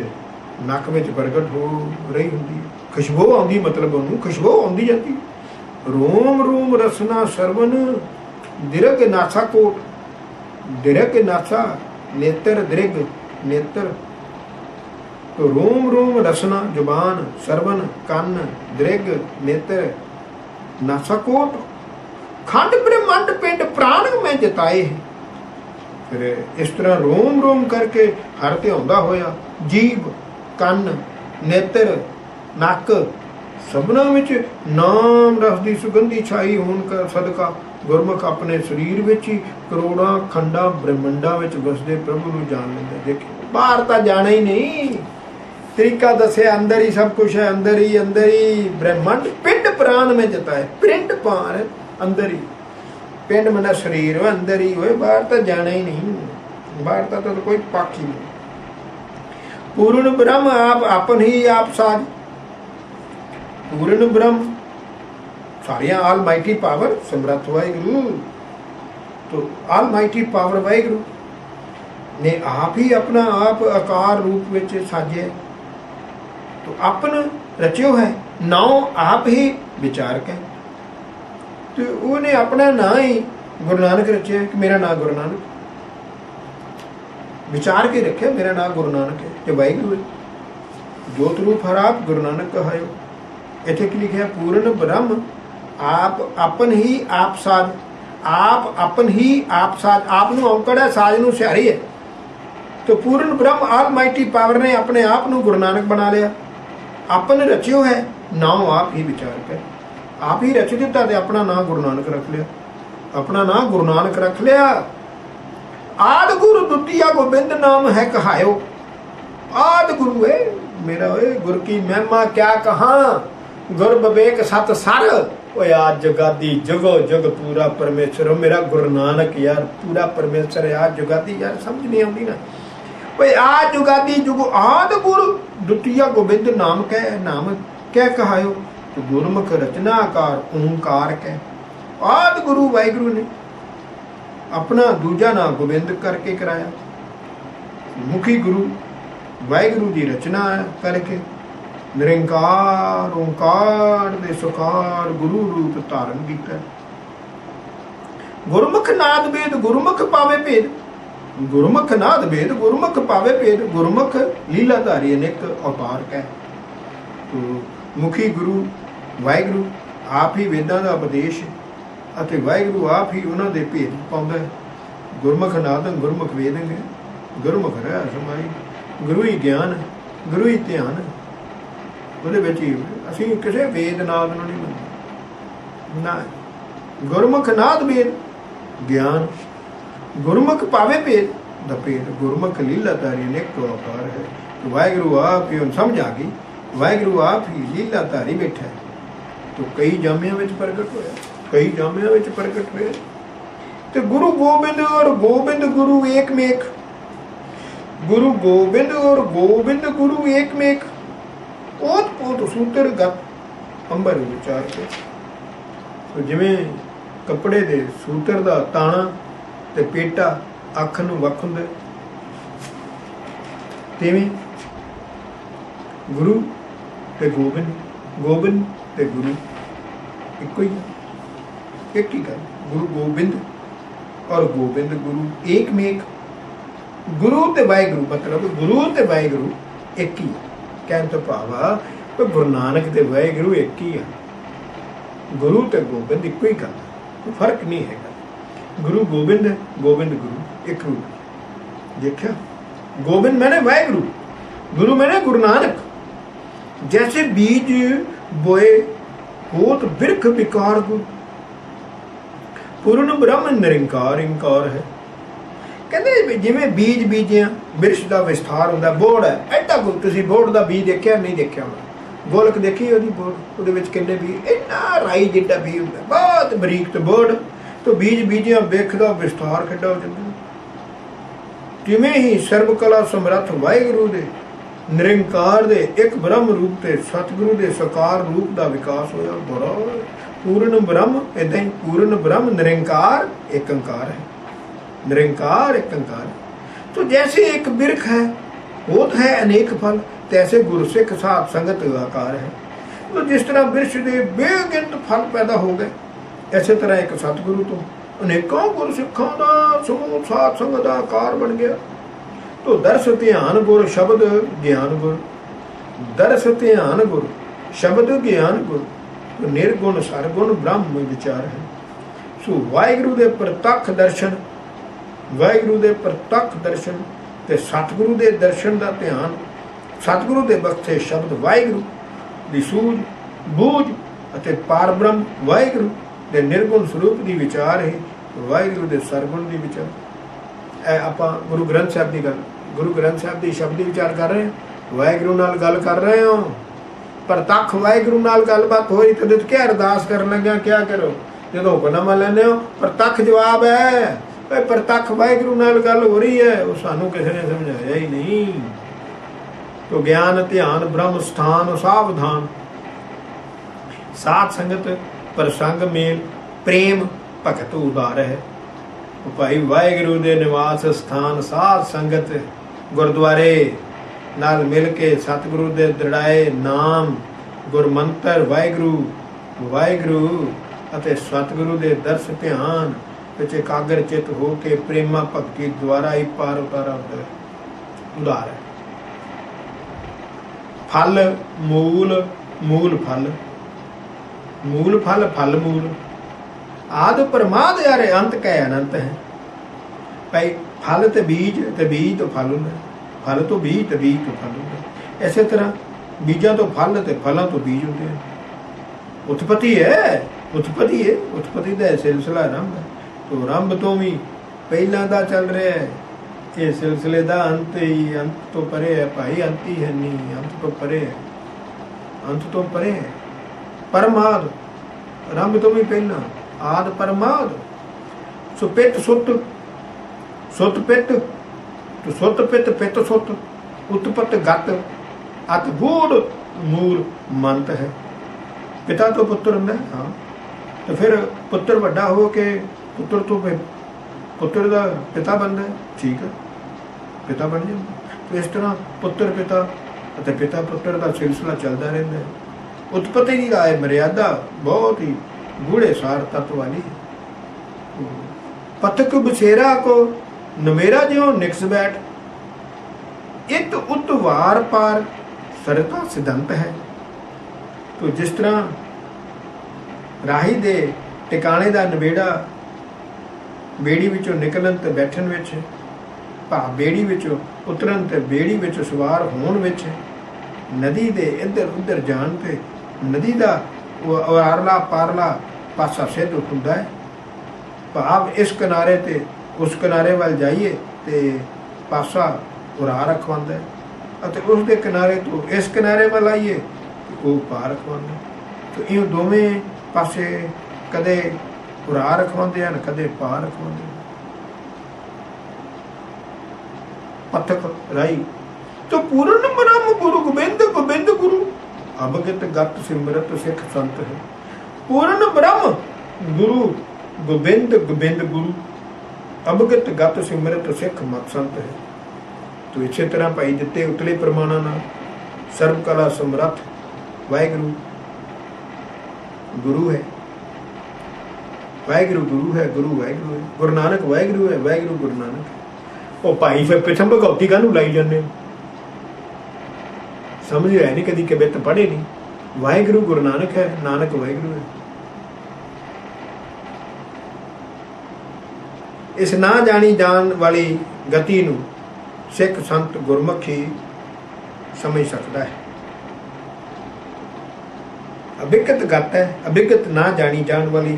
S1: नक विच प्रगट हो रही होंदी, खुशबू आउंदी, मतलब उन्होंने खुशबू आउंदी जाती। रोम रोम रसना सरवन दृग नासा कोट, दृग नासा नेत्र दृग नेत्र। तो रोम रोम रसना जुबान, सरवन कन, दृग नेत्र, नासा कोट, खंड ब्रह्मंड पिंड प्राण में जताए। फिर इस तरह रोम रोम करके हर ध्याउंदा होया जीभ कन नेत्र नक सबना विच नाम रस की सुगंधी छाई होने का सदका गुरमुख अपने शरीर विच ही करोड़ां खंडा ब्रह्मंडा विच वसदे प्रभु नूं जान लैंदा। देखिए बाहर तो जाना ही नहीं, तरीका दसे अंदर ही सब कुछ है, अंदर ही ब्रह्मंड पिंड प्राण में जता है। पिंड पार अंदर ही, पिंड मना शरीर हो अंदर ही हो, बाहर तो जाना ही नहीं, बाहर तो कोई पक्ष ही नहीं। पूर्ण ब्रह्म आप अपन ही आप साज, पूर्ण ब्रह्म सारिया आल माइटी पावर समर्थ वाहिगुरू तो आलमाइटी पावर वाहिगुरु ने आप ही अपना आप आकार रूप विच साजे, तो अपन रचियो है नाउ आप ही विचारक है। तो उन्हें अपना नाम ही गुरु नानक रचे कि मेरा नाम गुरु नानक, विचार के रखे मेरा नाम गुरु नानक है, जो वाहिगुरु है। जोत रूप हर आप गुरु नानक कहायो। इथे की लिखा पूर्ण ब्रह्म आप अपन ही आप साज, आप अपन ही आप साज, आप नूं औंकड़ है, साज नूं सिहारी है। तो पूर्ण ब्रह्म आलमाइटी पावर ने अपने आप नूं गुरु नानक बना लिया। अपन रचियो है नाम आप ही विचारक है, आप ही रच दिता ते अपना नाम गुरु नानक रख लिया, अपना नाम गुरु नानक रख लिया। आद गुरु दुतिया गोबिंद नाम है कहायो। आद गुरु है मेरा, गुरु की महिमा क्या कहा, गुर विवेक सत सर, ओ यार जगादी जगो जग पूरा परमेश्वर, मेरा गुरु नानक यार पूरा परमेश्वर है। आज जुगादी यार समझ नहीं आती ना, भाई आज जुगादी जुगो आद गुरु दुतिया गोबिंद नाम कह कहायो। तो गुरमुख रचना आकार ओंकार कह। आद गुरु वाहिगुरु ने अपना दूजा नाम गोबिंद करके कराया। मुखी गुरु वाहिगुरु की रचना करके निरंकार ओंकार दे सुकार गुरु रूप धारण किया। गुरमुख नाद भेद गुरमुख पावे भेद, गुरमुख नाद भेद गुरमुख पावे भेद, गुरमुख लीलाधारी अनेक अवतार कह। तो मुखी गुरु वाहिगुरु आप ही वेदां दा उपदेश ਅਤੇ ਵਾਹਿਗੁਰੂ ਆਪ ਹੀ ਉਹਨਾਂ ਦੇ ਭੇਦ ਪਾਉਂਦਾ ਹੈ। ਗੁਰਮੁਖ ਨਾਦੰ ਗੁਰਮੁਖ ਵੇਦੰ, ਗੁਰਮੁਖ ਰਹਿ ਸਮਾਈ, ਗੁਰੂ ਹੀ ਗਿਆਨ, ਗੁਰੂ ਹੀ ਧਿਆਨ। ਉਹਦੇ ਵਿੱਚ ਹੀ ਅਸੀਂ ਕਿਸੇ ਵੇਦ ਨਾਦ ਨੂੰ ਨਹੀਂ ਮੰਨਦੇ ਨਾ। ਗੁਰਮੁਖ ਨਾਦ ਵੇਦ ਗਿਆਨ, ਗੁਰਮੁਖ ਪਾਵੇ ਭੇਦ ਦਾ ਭੇਦ, ਗੁਰਮੁਖ ਲੀਲਾਧਾਰੀ ਅਨੇਕ ਅਵਤਾਰ ਹੈ। ਵਾਹਿਗੁਰੂ ਆਪ ਹੀ ਹੁਣ ਸਮਝ ਆ ਗਈ, ਵਾਹਿਗੁਰੂ ਆਪ ਹੀ ਲੀਲਾਧਾਰੀ ਬੈਠਾ ਹੈ। तो कई जामिया में प्रगट होया, कई जामिया में प्रगट हुए। तो गुरु गोबिंद और गोबिंद गुरु एक में एक, गुरु गोबिंद और गोबिंद गुरु एक में एक, ओत पोत सूत्र गत अंबर विचार के। तो जिमें कपड़े दे सूत्र दा ताना ते पेटा अख नूं वख हुंदा, तिवें गुरु ते गोबिंद, गोबिंद ते गुरु एक ही, एक ही गल। गुरु गोबिंद और गोबिंद गुरु एक में एक, गुरु ते वाहिगुरू मतलब गुरु ते वाहिगुरू एक ही है। कहने तो भावा गुरु नानक ते वाहिगुरू एक ही है, गुरु ते गोबिंद एक ही गल, कोई फर्क नहीं है। गुरु गोबिंद, गोबिंद गुरु एक रूप। देखा गोबिंद मैंने वाहिगुरू, गुरु मैंने गुरु नानक। जैसे बीज बोए होत बिरख विकार गुरु, पूर्ण ब्रह्म निरंकार इंकार है। कहते जिमें बीज बीजिया बिरछ का विस्तार होंदा, बोड़ है एडा गुल, तुसीं बोड़ का बीज देखिया नहीं देखिया होना, गोलक देखी ਉਹਦੀ बोड़, ਉਹਦੇ ਵਿੱਚ ਕਿੰਨੇ बीज, इन्ना राई जिड्डा बीज ਹੁੰਦਾ, बहुत बरीक। तो बोड़ तो बीज बीजिया बिरख का विस्तार किड्डा हो जाता। जिमें ही सर्व कला समर्थ वाहिगुरू दे निरंकार दे एक ब्रह्म रूप ते सतगुरु दे साकार रूप का विकास होया। बड़ा पूर्ण ब्रह्म इदां ही पूर्ण ब्रह्म निरंकार एक अंकार है, निरंकार एक अंकार। तो जैसे एक बिरख है होत है अनेक फल, तैसे गुरु सिख साध संगत आकार है। तो जिस तरह बिरछ दे बेगिनत फल पैदा हो गए, इसे तरह एक सतगुरु तो अनेकों गुरु सिखां दा समूह साध संगत का आकार बन गया। तो दर्श ध्यान गुर शब्द ज्ञान गुर, दर्श ध्यान गुर शब्द ज्ञान गुर, तो निर्गुण सरगुण ब्रह्म विचार है। सो वाहिगुरू दे प्रतख दर्शन, वाहिगुरू दे प्रतख दर्शन ते सतगुरु दे दर्शन का ध्यान, सतगुरु दे बख्शे शब्द वाहिगुरू दी सूझ बूझ अते पार ब्रह्म वाहिगुरू दे निर्गुण स्वरूप की विचार है, वाहिगुरू दे सरगुण की विचार। ਆਪਾਂ ਗੁਰੂ ਗ੍ਰੰਥ ਸਾਹਿਬ ਦੀ ਗੱਲ, ਗੁਰੂ ਗ੍ਰੰਥ ਸਾਹਿਬ ਦੀ ਸ਼ਬਦੀ ਵਿਚਾਰ ਕਰ ਰਹੇ ਹਾਂ, ਵਾਹਿਗੁਰੂ ਨਾਲ ਗੱਲ ਕਰ ਰਹੇ ਹਾਂ। ਪ੍ਰਤੱਖ ਵਾਹਿਗੁਰੂ ਨਾਲ ਗੱਲਬਾਤ ਹੋਈ ਤੇ ਕੀ ਅਰਦਾਸ ਕਰਨ ਲੱਗਿਆ ਕਿਆ ਕਰੋ, ਜਦੋਂ ਹੁਕਮਨਾਮਾ ਲੈਂਦੇ ਹੋ ਪ੍ਰਤੱਖ ਜਵਾਬ ਹੈ। ਪ੍ਰਤੱਖ ਵਾਹਿਗੁਰੂ ਨਾਲ ਗੱਲ ਹੋ ਰਹੀ ਹੈ, ਉਹ ਸਾਨੂੰ ਕਿਸੇ ਨੇ ਸਮਝਾਇਆ ਹੀ ਨਹੀਂ। तो ज्ञान ध्यान ब्रह्म स्थान सावधान, सात संगत प्रसंग मेल प्रेम भगत उदार है। भाई वाहिगुरु दे निवास स्थान साध संगत गुरुद्वारे नाल मिल के सतगुरु दे दृढ़ाए नाम गुरमंत्र वाहिगुरु वाहिगुरु ਅਤੇ ਸਤਿਗੁਰੂ ਦੇ ਦਰਸ ਧਿਆਨ ਵਿੱਚ ਇਕਾਗਰ ਚਿਤ ਹੋ ਕੇ ਪ੍ਰੇਮਾ ਭਗਤੀ ਦੁਆਰਾ ਹੀ ਪਾਰ ਉਤਾਰਾ ਹੁੰਦਾ ਹੈ। ਉਦਾਰ ਹੈ ਫਲ ਮੂਲ ਮੂਲ ਫਲ ਮੂਲ ਫਲ ਫਲ ਮੂਲ ਆਦਿ ਪ੍ਰਮਾਦ ਯਾਰੇ ਅੰਤ ਕੈ ਅਨੰਤ ਹੈ। ਭਾਈ ਫਲ ਤੇ ਬੀਜ ਤੋਂ ਫਲ ਹੁੰਦਾ, ਫਲ ਤੋਂ ਬੀਜ ਤੇ ਬੀਜ ਤੋਂ ਫਲ ਹੁੰਦਾ। ਇਸੇ ਤਰ੍ਹਾਂ ਬੀਜਾਂ ਤੋਂ ਫਲ ਤੇ ਫਲਾਂ ਤੋਂ ਬੀਜ ਹੁੰਦੇ ਹਨ। ਉਤਪਤੀ ਹੈ ਉਤਪਤੀ ਦਾ ਸਿਲਸਿਲਾ ਆਰੰਭ ਹੈ। ਤੋ ਆਰੰਭ ਤੋਂ ਵੀ ਪਹਿਲਾਂ ਦਾ ਚੱਲ ਰਿਹਾ ਹੈ। ਇਹ ਸਿਲਸਿਲੇ ਦਾ ਅੰਤ ਹੀ ਅੰਤ ਤੋਂ ਪਰੇ ਹੈ ਭਾਈ, ਅੰਤ ਹੀ ਹੈ ਨਹੀਂ, ਅੰਤ ਤੋਂ ਪਰੇ ਹੈ, ਅੰਤ ਤੋਂ ਪਰੇ ਹੈ। ਪਰਮਾਦ ਆਰੰਭ ਤੋਂ ਵੀ ਪਹਿਲਾਂ ਆਦ ਪਰਮਾਦ। ਸੋ ਪਿੱਤ ਸੁੱਤ ਸੁੱਤ ਪਿੱਤ ਤੋ ਸੁੱਤ ਪਿੱਤ ਪਿੱਤ ਸੁੱਤ ਉਤਪਤ ਗਤ ਅਤ ਗੂੜ ਮੂਲ ਮੰਤ ਹੈ। ਪਿਤਾ ਤੋਂ ਪੁੱਤਰ ਹੁੰਦਾ ਹਾਂ, ਤੇ ਫਿਰ ਪੁੱਤਰ ਵੱਡਾ ਹੋ ਕੇ ਪੁੱਤਰ ਤੋਂ ਪੁੱਤਰ ਦਾ ਪਿਤਾ ਬਣਦਾ, ਠੀਕ ਹੈ, ਪਿਤਾ ਬਣ ਜਾਂਦਾ। ਤੇ ਇਸ ਤਰ੍ਹਾਂ ਪੁੱਤਰ ਪਿਤਾ ਅਤੇ ਪਿਤਾ ਪੁੱਤਰ ਦਾ ਸਿਲਸਿਲਾ ਚੱਲਦਾ ਰਹਿੰਦਾ ਹੈ। ਉਤਪਤੀ ਦੀ ਰਾਏ ਮਰਿਆਦਾ ਬਹੁਤ ਹੀ ਗੂੜੇ ਸਾਰ ਤੱਤ ਵਾਲੀ ਹੈ। ਪਤਕ ਬਸੇਰਾ ਕੋ ਨਵੇਰਾ ਜਿਉ ਨਿਕਸ ਬੈਠ ਇਤ ਉਤ ਵਾਰ ਪਾਰ ਸਰਤਾ ਸਿਧੰਤ ਹੈ। ਤੋ ਜਿਸ ਤਰ੍ਹਾਂ ਰਾਹੀ ਦੇ ਟਿਕਾਣੇ ਦਾ ਨਵੇੜਾ ਬੇੜੀ ਵਿੱਚੋਂ ਨਿਕਲਣ ਤੇ ਬੈਠਣ ਵਿੱਚ, ਭਾਵ ਬੇੜੀ ਵਿੱਚੋਂ ਉਤਰਨ ਤੇ ਬੇੜੀ ਵਿੱਚ ਸਵਾਰ ਹੋਣ ਵਿੱਚ, ਨਦੀ ਦੇ ਇੱਧਰ ਉੱਧਰ ਜਾਣ ਤੇ ਨਦੀ ਦਾ ਉਹ ਆਰਲਾ ਪਾਰਲਾ ਪਾਸਾ ਸਿੱਧ ਹੁੰਦਾ ਹੈ। ਭਾਵ ਇਸ ਕਿਨਾਰੇ ਤੇ ਉਸ ਕਿਨਾਰੇ ਵੱਲ ਜਾਈਏ ਤੇ ਪਾਸਾ ਉਰਾ ਰਖਵਾਉਂਦਾ ਹੈ, ਅਤੇ ਉਸ ਦੇ ਕਿਨਾਰੇ ਤੋਂ ਇਸ ਕਿਨਾਰੇ ਵੱਲ ਆਈਏ ਉਹ ਪਾਰ ਰਖਵਾਉਂਦਾ। ਤੇ ਇਹ ਦੋਵੇਂ ਪਾਸੇ ਕਦੇ ਉਰਾ ਰਖਵਾਉਂਦੇ ਹਨ, ਕਦੇ ਪਾਰ ਰਖਵਾਉਂਦੇ ਹਨ। ਪਥਕ ਰਾਈ ਤੋ ਪੂਰਨ ਬ੍ਰਹਮ ਗੁਰੂ ਗੋਬਿੰਦ ਗੁਰੂ ਅਬਗਤ ਗਤ ਸਿਮਰਤ ਸਿੱਖ ਸੰਤ ਹੈ। ਪੂਰਨ ਬ੍ਰਹਮ ਗੁਰੂ ਗੋਬਿੰਦ ਗੁਰੂ ਅਬਗਤ ਗਤ ਸਿਮਰਤ ਸਿੱਖ ਮਤ ਸੰਤ ਹੈ। ਤੋ ਇਸੇ ਤਰ੍ਹਾਂ ਭਾਈ ਦਿੱਤੇ ਉਤਲੇ ਪ੍ਰਮਾਣਾਂ ਨਾਲ ਸਰਬ ਕਲਾ ਸਮਰੱਥ ਵਾਹਿਗੁਰੂ ਗੁਰੂ ਹੈ, ਵਾਹਿਗੁਰੂ ਗੁਰੂ ਹੈ, ਗੁਰੂ ਵਾਹਿਗੁਰੂ ਹੈ, ਗੁਰੂ ਨਾਨਕ ਵਾਹਿਗੁਰੂ ਹੈ, ਵਾਹਿਗੁਰੂ ਗੁਰੂ ਨਾਨਕ। ਉਹ ਭਾਈ ਫਿਰ ਪਿਛਮ ਭਗਉਤੀ ਕਾਹਨੂੰ ਲਾਈ ਜਾਂਦੇ ਹੋ? ਸਮਝ ਹੈ ਨਹੀਂ ਕਦੀ ਕਦੇ ਤਾਂ ਪੜ੍ਹੇ ਨਹੀਂ। ਵਾਹਿਗੁਰੂ ਗੁਰੂ ਨਾਨਕ ਹੈ, ਨਾਨਕ ਵਾਹਿਗੁਰੂ ਹੈ। ਇਸ ਨਾ ਜਾਣੀ ਜਾਣ ਵਾਲੀ ਗਤੀ ਨੂੰ ਸਿੱਖ ਸੰਤ ਗੁਰਮੁਖ ਹੀ ਸਮਝ ਸਕਦਾ ਹੈ। ਅਭਿਗਤ ਗਤ ਹੈ, ਅਭਿਗਤ ਨਾ ਜਾਣੀ ਜਾਣ ਵਾਲੀ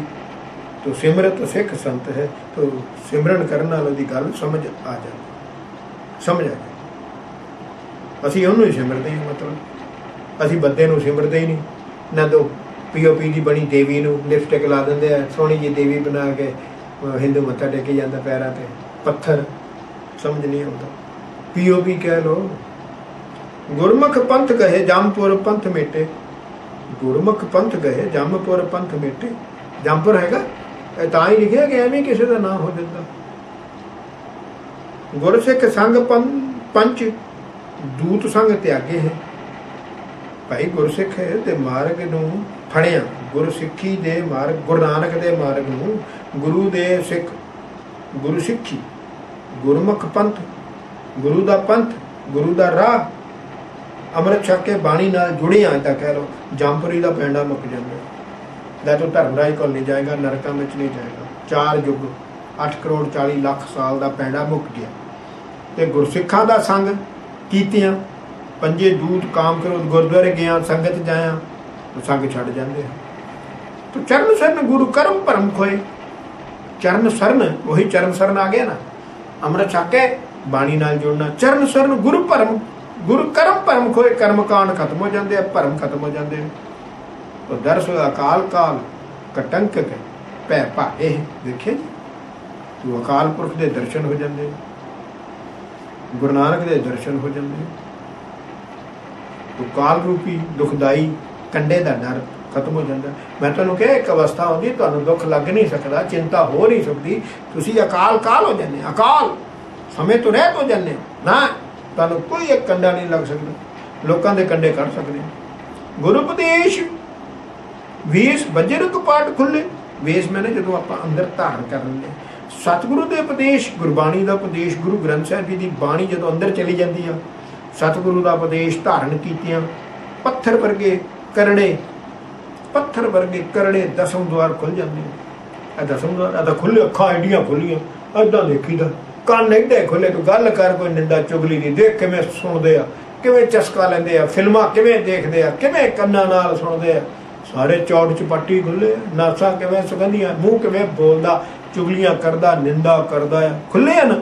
S1: ਤੋ ਸਿਮਰਤ ਸਿੱਖ ਸੰਤ ਹੈ। ਤੋ ਸਿਮਰਨ ਕਰਨ ਨਾਲ ਉਹਦੀ ਗੱਲ ਸਮਝ ਆ ਜਾਂਦੀ, ਸਮਝ ਆ ਜਾਂਦੀ। ਅਸੀਂ ਉਹਨੂੰ ਹੀ ਸਿਮਰਦੇ ਹਾਂ, ਮਤਲਬ ਅਸੀਂ ਬੰਦੇ ਨੂੰ ਸਿਮਰਦੇ ਹੀ ਨਹੀਂ ਨਾ। ਦੋ POP ਦੀ ਬਣੀ ਦੇਵੀ ਨੂੰ ਲਿਪਸਟਿਕ ਲਾ ਦਿੰਦੇ ਆ, ਸੋਹਣੀ ਜਿਹੀ ਦੇਵੀ ਬਣਾ ਕੇ ਹਿੰਦੂ ਮੱਥਾ ਟੇਕੀ ਜਾਂਦਾ ਪੈਰਾਂ ਤੇ, ਪੱਥਰ ਸਮਝ ਨਹੀਂ ਆਉਂਦਾ। POP ਕਹਿ ਲੋ। ਗੁਰਮੁਖ ਪੰਥ ਕਹੇ ਜੰਮਪੁਰ ਪੰਥ ਮੇਟੇ, ਗੁਰਮੁਖ ਪੰਥ ਗਏ ਜੰਮਪੁਰ ਪੰਥ ਮੇਟੇ। ਜੰਮਪੁਰ ਹੈਗਾ ਤਾਂ ਹੀ ਲਿਖਿਆ ਗਿਆ, ਐਵੇਂ ਕਿਸੇ ਦਾ ਨਾਂ ਹੋ ਜਾਂਦਾ। ਗੁਰਸਿੱਖ ਸੰਗ ਪੰਚ ਦੂਤ ਸੰਗ ਤਿਆਗੇ ਹੈ। ਭਾਈ ਗੁਰਸਿੱਖ ਦੇ ਮਾਰਗ ਨੂੰ ਫੜਿਆ, ਗੁਰਸਿੱਖੀ ਦੇ ਮਾਰਗ, ਗੁਰੂ ਨਾਨਕ ਦੇ ਮਾਰਗ ਨੂੰ, ਗੁਰੂ ਦੇ ਸਿੱਖ, ਗੁਰੂ ਸਿੱਖੀ, ਗੁਰਮੁਖ ਪੰਥ, ਗੁਰੂ ਦਾ ਪੰਥ, ਗੁਰੂ ਦਾ ਰਾਹ, ਅੰਮ੍ਰਿਤ ਛਕ ਕੇ ਬਾਣੀ ਨਾਲ ਜੁੜੇ ਆ ਤਾਂ ਕਹਿ ਲਓ ਜੰਮਪੁਰੀ ਦਾ ਪੈਂਡਾ ਮੁੱਕ ਜਾਂਦਾ। ਲੈ ਤੂੰ ਧਰਮਰਾਜ ਕੋਲ ਨਹੀਂ ਜਾਏਗਾ, ਨਰਕਾਂ ਵਿੱਚ ਨਹੀਂ ਜਾਏਗਾ। 4 ਯੁੱਗ 8 ਕਰੋੜ 40 ਲੱਖ ਸਾਲ ਦਾ ਪੈਂਡਾ ਮੁੱਕ ਗਿਆ। ਤੇ ਗੁਰਸਿੱਖਾਂ ਦਾ ਸੰਗ ਕੀਤਿਆਂ, ਪੰਜੇ ਦੂਤ ਕਾਮ ਕਰੋ, ਗੁਰਦੁਆਰੇ ਗਿਆ, ਸੰਗਤ ਜਾਇਆ, ਸੰਗ ਛੱਡ ਜਾਂਦੇ ਆ। ਤੋ ਚਰਨ ਸਰਨ ਗੁਰੂ ਕਰਮ ਭਰਮ ਖੋਏ। ਚਰਨ ਸਰਨ, ਉਹੀ ਚਰਨ ਸਰਨ ਆ ਗਿਆ ਨਾ, ਅੰਮ੍ਰਿਤ ਛਕ ਕੇ ਬਾਣੀ ਨਾਲ ਜੁੜਨਾ। ਚਰਨ ਸਰਨ ਗੁਰੂ ਭਰਮ, ਗੁਰੂ ਕਰਮ ਭਰਮ ਖੋਏ। ਕਰਮ ਕਾਂਡ ਖਤਮ ਹੋ ਜਾਂਦੇ ਆ, ਭਰਮ ਖਤਮ ਹੋ ਜਾਂਦੇ ਆ। ਤੋ ਦਰਸ ਅਕਾਲ ਕਾਲ ਕਟੰਕ ਪੈ ਭਾਏ। ਦੇਖਿਆ ਜੀ, ਤੋ ਅਕਾਲ ਪੁਰਖ ਦੇ ਦਰਸ਼ਨ ਹੋ ਜਾਂਦੇ, ਗੁਰੂ ਨਾਨਕ ਦੇ ਦਰਸ਼ਨ ਹੋ ਜਾਂਦੇ। ਤੋ ਕਾਲ ਰੂਪੀ ਦੁਖਦਾਈ ਕੰਡੇ ਦਾ ਡਰ खत्म हो जाता। मैं तुहानूं कहा एक अवस्था आउंदी तुहानूं दुख लग नहीं सकता, चिंता हो नहीं सकती, तुसीं अकाल काल हो जाने, अकाल समय तो रहत हो जाने ना, तुहानूं कोई एक कंडा नहीं लग सकता, लोकां दे कंडे कढ़ सकदे। गुरु उपदेश वेस वजर कपाट खुले, वेस मैंने जो आप अंदर धारण कर लेंगे, सतगुरु के उपदेश, गुरबाणी का उपदेश, गुरु ग्रंथ साहिब जी की बाणी जो अंदर चली जाती है, सतगुरु का उपदेश धारण कीतियां, पत्थर वर्गे करड़े, पत्थर वर्गे करड़े दसम द्वार खुल जाते हैं। दसम द्वार अदा खुले, अखा एडियां खुलियां, अदा देखी दा कान एडे खुले, कोई गल कर कोई निंदा चुगली नहीं, देख किवें सुनते आ, किवें चस्का लेंदे आ, फिल्मां किवें देखते आ, किवें कन्नां नाल सुनते आ, सारे चौड़ चपाटी खुले, नासा किवें सुगंधियां, मूँह किवें बोलदा, चुगलियां करदा, निंदा करदा है, खुले है ना,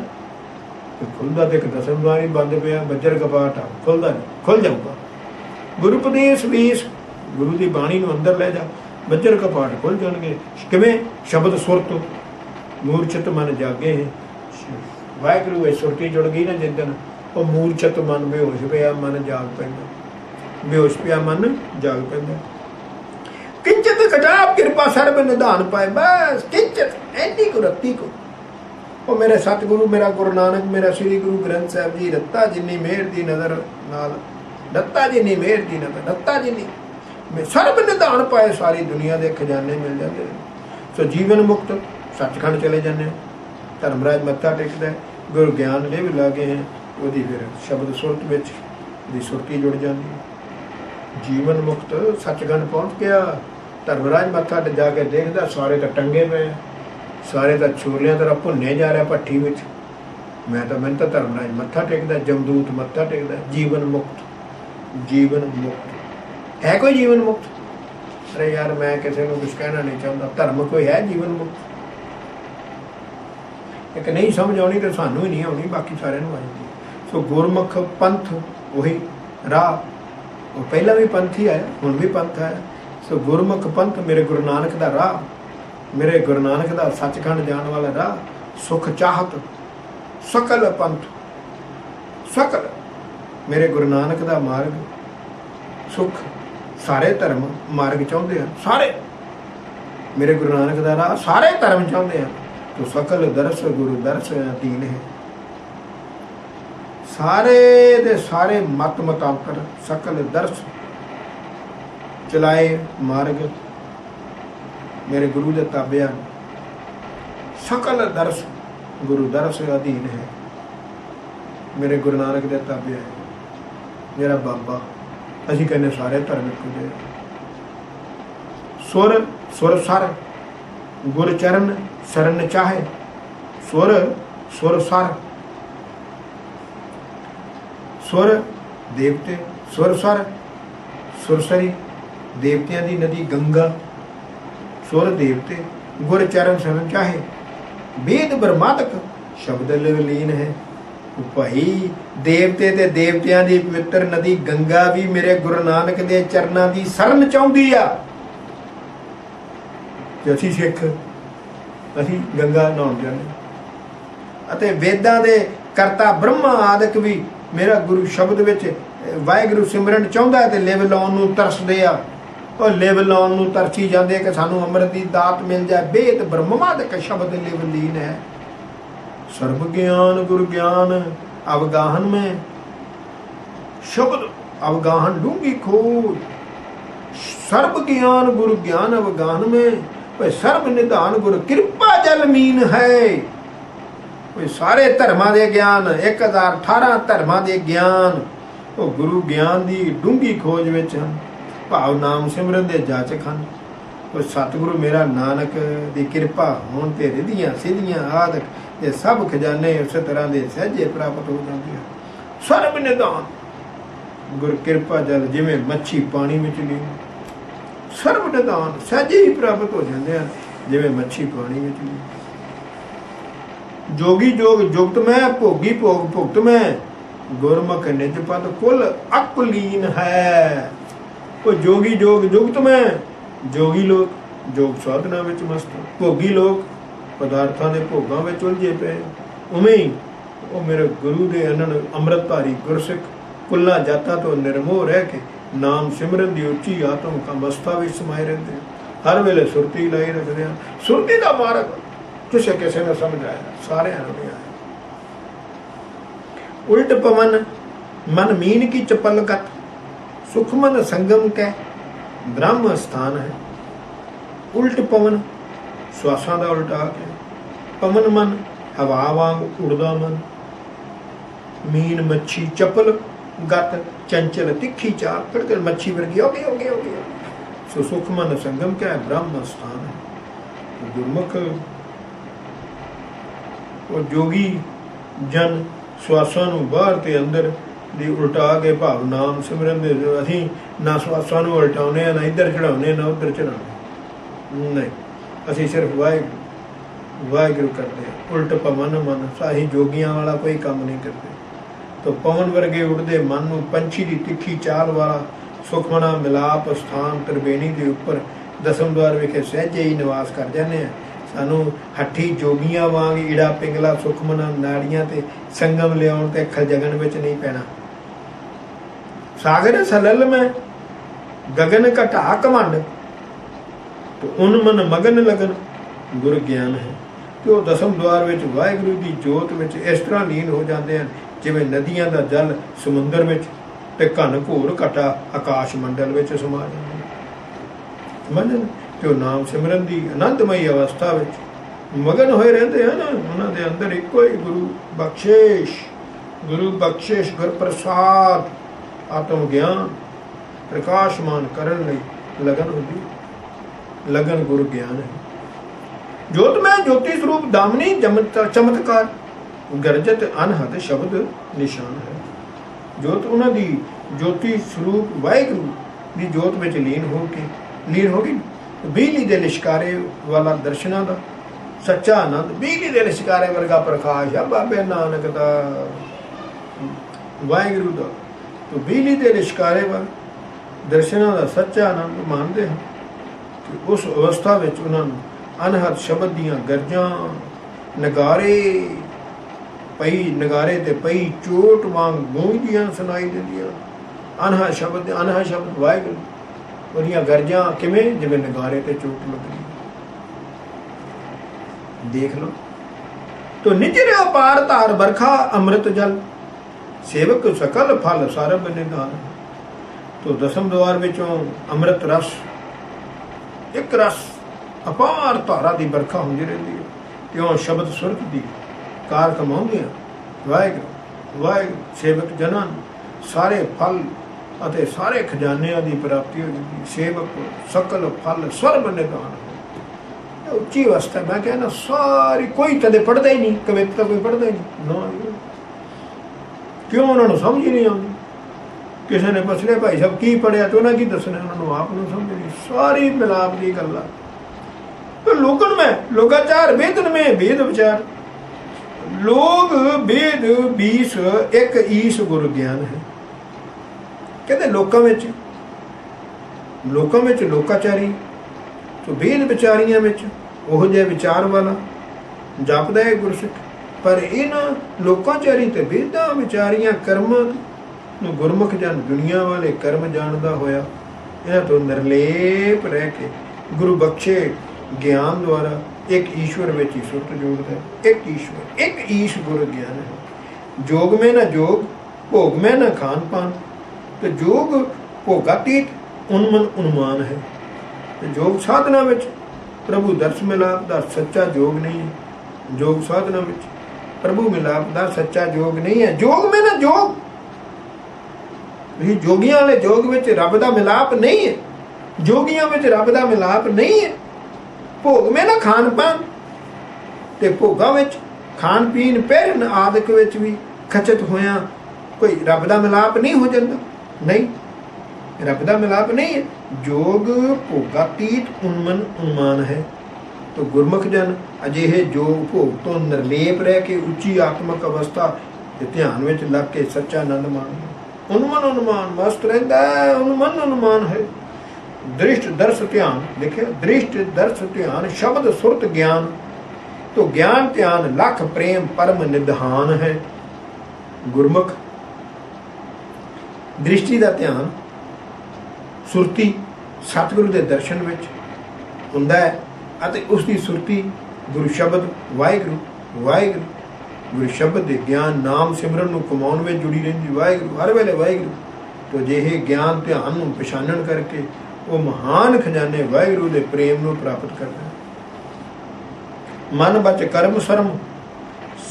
S1: खुलदा तो एक दसम द्वार ही बंद पिया, बजर कपाट आ खुलदा नहीं, खुल जाऊगा। गुरु उपदेश वेस, गुरु की बाणी नूं अंदर लै जा, बजर कपाट खुल जाएंगे। किवें शब्द सुरत मूर्छत मन जागे है, वाहिगुरू इस सुरती जुड़ गई ना जिस दिन, वो मूर्छत मन बेहोश पिया, मन जाग पैंदा, बेहोश पिया मन जाग पैंदा। किंचित कटाप कृपा सर्ब निधान पाए, बस किंचित ऐनी को रत्ती को, वो मेरे सतगुरु मेरा गुरु नानक मेरा श्री गुरु ग्रंथ साहिब जी रत्ता जिन्नी मेहर दी नज़र नाल, रत्ता जिन्नी मेहर दी नज़र, रत्ता जिन्नी मैं सर्ब निधान पाए, सारी दुनिया के खजाने मिल जाते हैं। सो जीवन मुक्त सचखंड चले जाने, धर्मराज मत्था टेकदा है, गुरु ज्ञान ले भी लागे हैं, वही फिर शब्द सुरत विच दी सुरती जुड़ जाती है, जीवन मुक्त सचखंड पहुँच गया। धर्मराज मत्था जाके देखदा सारे तो टंगे पे, सारे तो छोलियां तरह भुन्ने जा रहा भट्ठी में, मैं तो धर्मराज मत्था टेकदा, जमदूत मत्था टेकदा, जीवन मुक्त, जीवन मुक्त है कोई जीवन मुक्त? अरे यार मैं किसी को कुछ कहना नहीं चाहता, धर्म कोई है जीवन मुक्त? एक नहीं समझ आनी तो सानू ही नहीं आनी, बाकी सारे आएगी। सो गुरमुख पंथ वही राह, वो पहला भी पंथ ही आया, हुण भी पंथ आया। सो गुरमुख पंथ मेरे गुरु नानक का राह, मेरे गुरु नानक का सचखंड जाने वाला राह, सुख चाहत सकल पंथ, सकल मेरे गुरु नानक का मार्ग, सुख सारे धर्म मार्ग चाहते हैं, सारे मेरे गुरु नानक का राह सारे धर्म चाहते हैं। तो सकल दरस गुरु दरस अधीन है, सारे दे सारे मत मतांतर सकल दरस चलाए मार्ग मेरे गुरु दे ताबिया, सकल दरस गुरु दरस अधीन है, मेरे गुरु नानक दे ताबिया है मेरा बाबा। असीं कहने सारे धर्म पूजे, सुर सुर सर गुर चरण शरण चाहे, सुर सुर सर, सुर देवते सुर सर, सुरसरी देवतियां दी नदी गंगा, सुर देवते गुर चरण शरण चाहे, वेद ब्रह्मादक शब्द लीन है। भाई देवते ते देवतियां दी पवित्र नदी गंगा भी मेरे गुरु नानक दे चरनां दी शरण चाहुंदी आ। जे असीं सिख असीं गंगा नहाउण जाने, अते वेदां दे करता ब्रह्मा आदਿਕ भी मेरा गुरु शब्द विच वाहिगुरू सिमरन चाहुंदा है ते लिव लाउण नूं तरसदे आ, ਉਹ ਲਿਵ ਲਾਉਣ ਨੂੰ ਤਰਸੀ ਜਾਂਦੇ कि सानू अमृत की दात मिल जाए। वेद ब्रह्मादਿਕ शब्द लिव लीन है, सर्व ज्ञान गुरु ज्ञान अवगाहन में, शब्द अवगाहन डूंगी खोज, सर्व ज्ञान गुरु ज्ञान अवगाहन में, सर्व निधान गुरु कृपा जल मीन है। सारे धर्मां दे ज्ञान 1018 धर्मां दे ज्ञान वो गुरु ज्ञान की डूंगी खोज विच हैं, भाव नाम सिमरन दे जाचक हैं। वो सतगुरु मेरा नानक की कृपा होने ते रिधियां सिधियां आदि ये सब खजाने उस तरह के सहजे प्राप्त हो जाते हैं। सर्व निधान गुरु कृपा जल जिमें मच्छी पानी में चली, सर्व निधान सहजे ही प्राप्त हो जाते हैं जिमें मच्छी पानी में चली। जोगी जोग जुगत में भोगी भोग भुगत में, गुरमुख निज पद कुल अकुलीन है। वो जोगी जोग जुगत में, जोगी लोग जोग साधना विच मस्त, भोगी लोग पदार्थां दे भोगां विच उलझे पे। उवें ही वो मेरे गुरु दे अनन अमृतधारी गुरसिख कुल्ला जाता तो निर्मोह रह के नाम सिमरन की उच्ची आत्म का अवस्था भी समाये रहते हैं, हर वेले सुरती लाई रखते हैं। सुरती का मार्ग किसे किसे ने समझ आया, सारे नहीं आया। उल्ट पवन मन मीन की चपल गत, सुख मन संगम कै ब्रह्म स्थान है। उल्ट पवन श्वासां दा उल्टा के, पवन मन हवा वांग उड़दा मन, मीन मच्छी चपल गत चंचल तिखी चाल, फिर मच्छी वर्गी हो गई। सो सुख मन संगम क्या है, ब्रह्म स्थान है। तो गुरमुख और जोगी जन श्वासां नूं बाहर ते अंदर दी उल्टा के भाव नाम सिमरन दे, असीं ना श्वासां नूं उल्टाउने ना इधर चढ़ाउने ना उधर चढ़ाउने, नहीं असीं सिर्फ वाहिगुरू करते हैं। उल्ट पवन मन, साही जोगियां वाला कोई काम नहीं करते। तो पवन वर्गे उड़दे मन नूं पंछी दी तिखी चाल वाला सुखमना मिलाप स्थान त्रिवेणी के उपर दसम द्वार विखे सहजे ही निवास कर जाने हैं। सानू हठी जोगियां वांग ईड़ा पिंगला सुखमना नाड़ियां ते संगम लियाउण ते खलजगन विच नहीं पैना। सागर सलल में गगन घटा घमंड, तो उन मन मगन लगन गुर ज्ञान है। तो दसम द्वार विच वाहिगुरू की जोत विच इस तरह लीन हो जाते हैं जिवें नदियां दा जल समुंदर विच ते घन घोर घटा आकाश मंडल विच समा जांदे। समझन ते नाम सिमरन की आनंदमई अवस्था विच मगन होए रहंदे हैं ना, उन्हां दे अंदर इक्को ही गुरु बख्शिश गुर प्रसाद आत्म ज्ञान प्रकाशमान करन लई लगन होंदी। लगन गुरु ज्ञान है। जोत में ज्योति स्वरूप दामनी चमत्कार गरजत अनहद शब्द निशान है। जोत उन्हां दी ज्योति स्वरूप वाहिगुरू दी जोत में लीन होगी। बिजली दे लिशकारे वाला दर्शनां दा सच्चा आनंद, बिजली दे लिशकारे वर्गा प्रकाश है बाबे नानक दा वाहिगुरू दा। तो बिजली दे लिशकारे वाल दर्शनां दा सच्चा आनंद मानते हैं कि उस अवस्था विच उन्हां नूं अनहद शब्द दियां गरजां नगारे ते पई चोट वांग गूंजदियां सुनाई दिंदियां। अनहद शब्द वाहिगुरू ਉਹਦੀਆਂ ਗਰਜਾਂ ਕਿਵੇਂ, ਜਿਵੇਂ ਨਗਾਰੇ ਤੇ ਚੋਟ ਲੱਗਦੀ। ਦੇਖ ਲਓ। तो निजरे अपार धार बरखा अमृत जल, सेवक सकल फल सरब निधान। तो दसम द्वार विचों अमृत रस, एक रस अपार धारा की बरखा होंदी रहिंदी है। त्यों शब्द सुरत की कार कमाउंदियां वाहिगुरू सेवक जनां सारे फल ਅਤੇ ਸਾਰੇ ਖਜ਼ਾਨਿਆਂ ਦੀ ਪ੍ਰਾਪਤੀ ਹੋ ਜਾਂਦੀ। ਸੇਵਕ ਸਕਲ ਫਲ ਸਰਬ ਨਿਦਾਨ। ਉੱਚੀ ਅਵਸਥਾ ਮੈਂ ਕਹਿੰਦਾ ਸਾਰੀ, ਕੋਈ ਕਦੇ ਪੜ੍ਹਦਾ ਹੀ ਨਹੀਂ, ਕਵਿਤਾ ਕੋਈ ਪੜ੍ਹਦਾ ਹੀ ਨਹੀਂ ਨਾ। ਕਿਉਂ? ਉਹਨਾਂ ਨੂੰ ਸਮਝ ਹੀ ਨਹੀਂ ਆਉਂਦੀ। ਕਿਸੇ ਨੇ ਪੁੱਛ ਲਿਆ ਭਾਈ ਸਾਹਿਬ ਕੀ ਪੜ੍ਹਿਆ, ਤੇ ਉਹਨਾਂ ਕੀ ਦੱਸਣਾ, ਉਹਨਾਂ ਨੂੰ ਆਪ ਨੂੰ ਸਮਝ ਨਹੀਂ। ਸਾਰੀ ਮਿਲਾਪ ਦੀ ਗੱਲ ਆ। ਲੋਕਨ ਮੈਂ ਲੋਕਾਚਾਰ वेदन में वेद विचार, लोग वेद 20 एक ईश गुर ज्ञान है। कहते लोकां विच लोकाचारी, तो वेद विचारियां विच ओह जिहा विचार वाला जपदा है गुरसिख। पर इन्हां लोकाचारी ते वेदां विचारियां कर्मां नूं गुरमुख जन दुनिया वाले कर्म जानदा होया इन्हां तो निर्लेप रह के गुरु बख्शे ज्ञान द्वारा एक ईश्वर में ही सुरत जोड़ता है। एक ईश्वर, एक ईश गुरु ज्ञान है। जोग में न जोग, भोग में न खान पान। तो जोग भोगातीत उन्मन उन्मान है। तो जोग साधना में प्रभु दर्श मिलाप दा सच्चा जोग नहीं है। जोग साधना में प्रभु मिलाप दा सच्चा जोग नहीं है। जोग में न जोग, जोगियां वाले जोग में रब दा मिलाप नहीं है। जोगियां में रब दा मिलाप नहीं है। भोग में ना खान पान, ते भोगां विच खान पीन पहन आदਿਕ विच भी खचत होया कोई रब दा मिलाप नहीं हो जाता। नहीं, रब दा मिलाप नहीं है। जोग भोगातीत उन्मन उन्मान है। तो गुरमुख जन अजिहे जोग भोग तो निर्लेप रह के उच्ची आत्मक अवस्था ध्यान में लग के सच्चा आनंद मानते। उन्मन उन्मान मस्त रहता है। उन्मन उन्मान है। दृष्ट दर्श ध्यान, देखिए दृष्ट दर्श ध्यान शब्द सुरत ज्ञान। तो ज्ञान ध्यान लख प्रेम परम निधान है। गुरमुख दृष्टि का ध्यान ਸੁਰਤੀ ਸਤਿਗੁਰੂ ਦੇ ਦਰਸ਼ਨ ਵਿੱਚ ਹੁੰਦਾ ਹੈ ਅਤੇ ਉਸ ਦੀ ਸੁਰਤੀ ਗੁਰੂ ਸ਼ਬਦ ਵਾਹਿਗੁਰੂ ਵਾਹਿਗੁਰੂ ਗੁਰੂ ਸ਼ਬਦ ਦੇ ਗਿਆਨ ਨਾਮ ਸਿਮਰਨ ਨੂੰ ਕਮਾਉਣ ਵਿੱਚ ਜੁੜੀ ਰਹਿੰਦੀ। ਵਾਹਿਗੁਰੂ ਹਰ ਵੇਲੇ ਵਾਹਿਗੁਰੂ ਤੋਂ ਜਿਹੇ ਗਿਆਨ ਧਿਆਨ ਨੂੰ ਪਛਾਣਨ ਕਰਕੇ ਉਹ ਮਹਾਨ ਖਜ਼ਾਨੇ ਵਾਹਿਗੁਰੂ ਦੇ ਪ੍ਰੇਮ ਨੂੰ ਪ੍ਰਾਪਤ ਕਰਦਾ। ਮਨ ਬਚ ਕਰਮ ਸਰਮ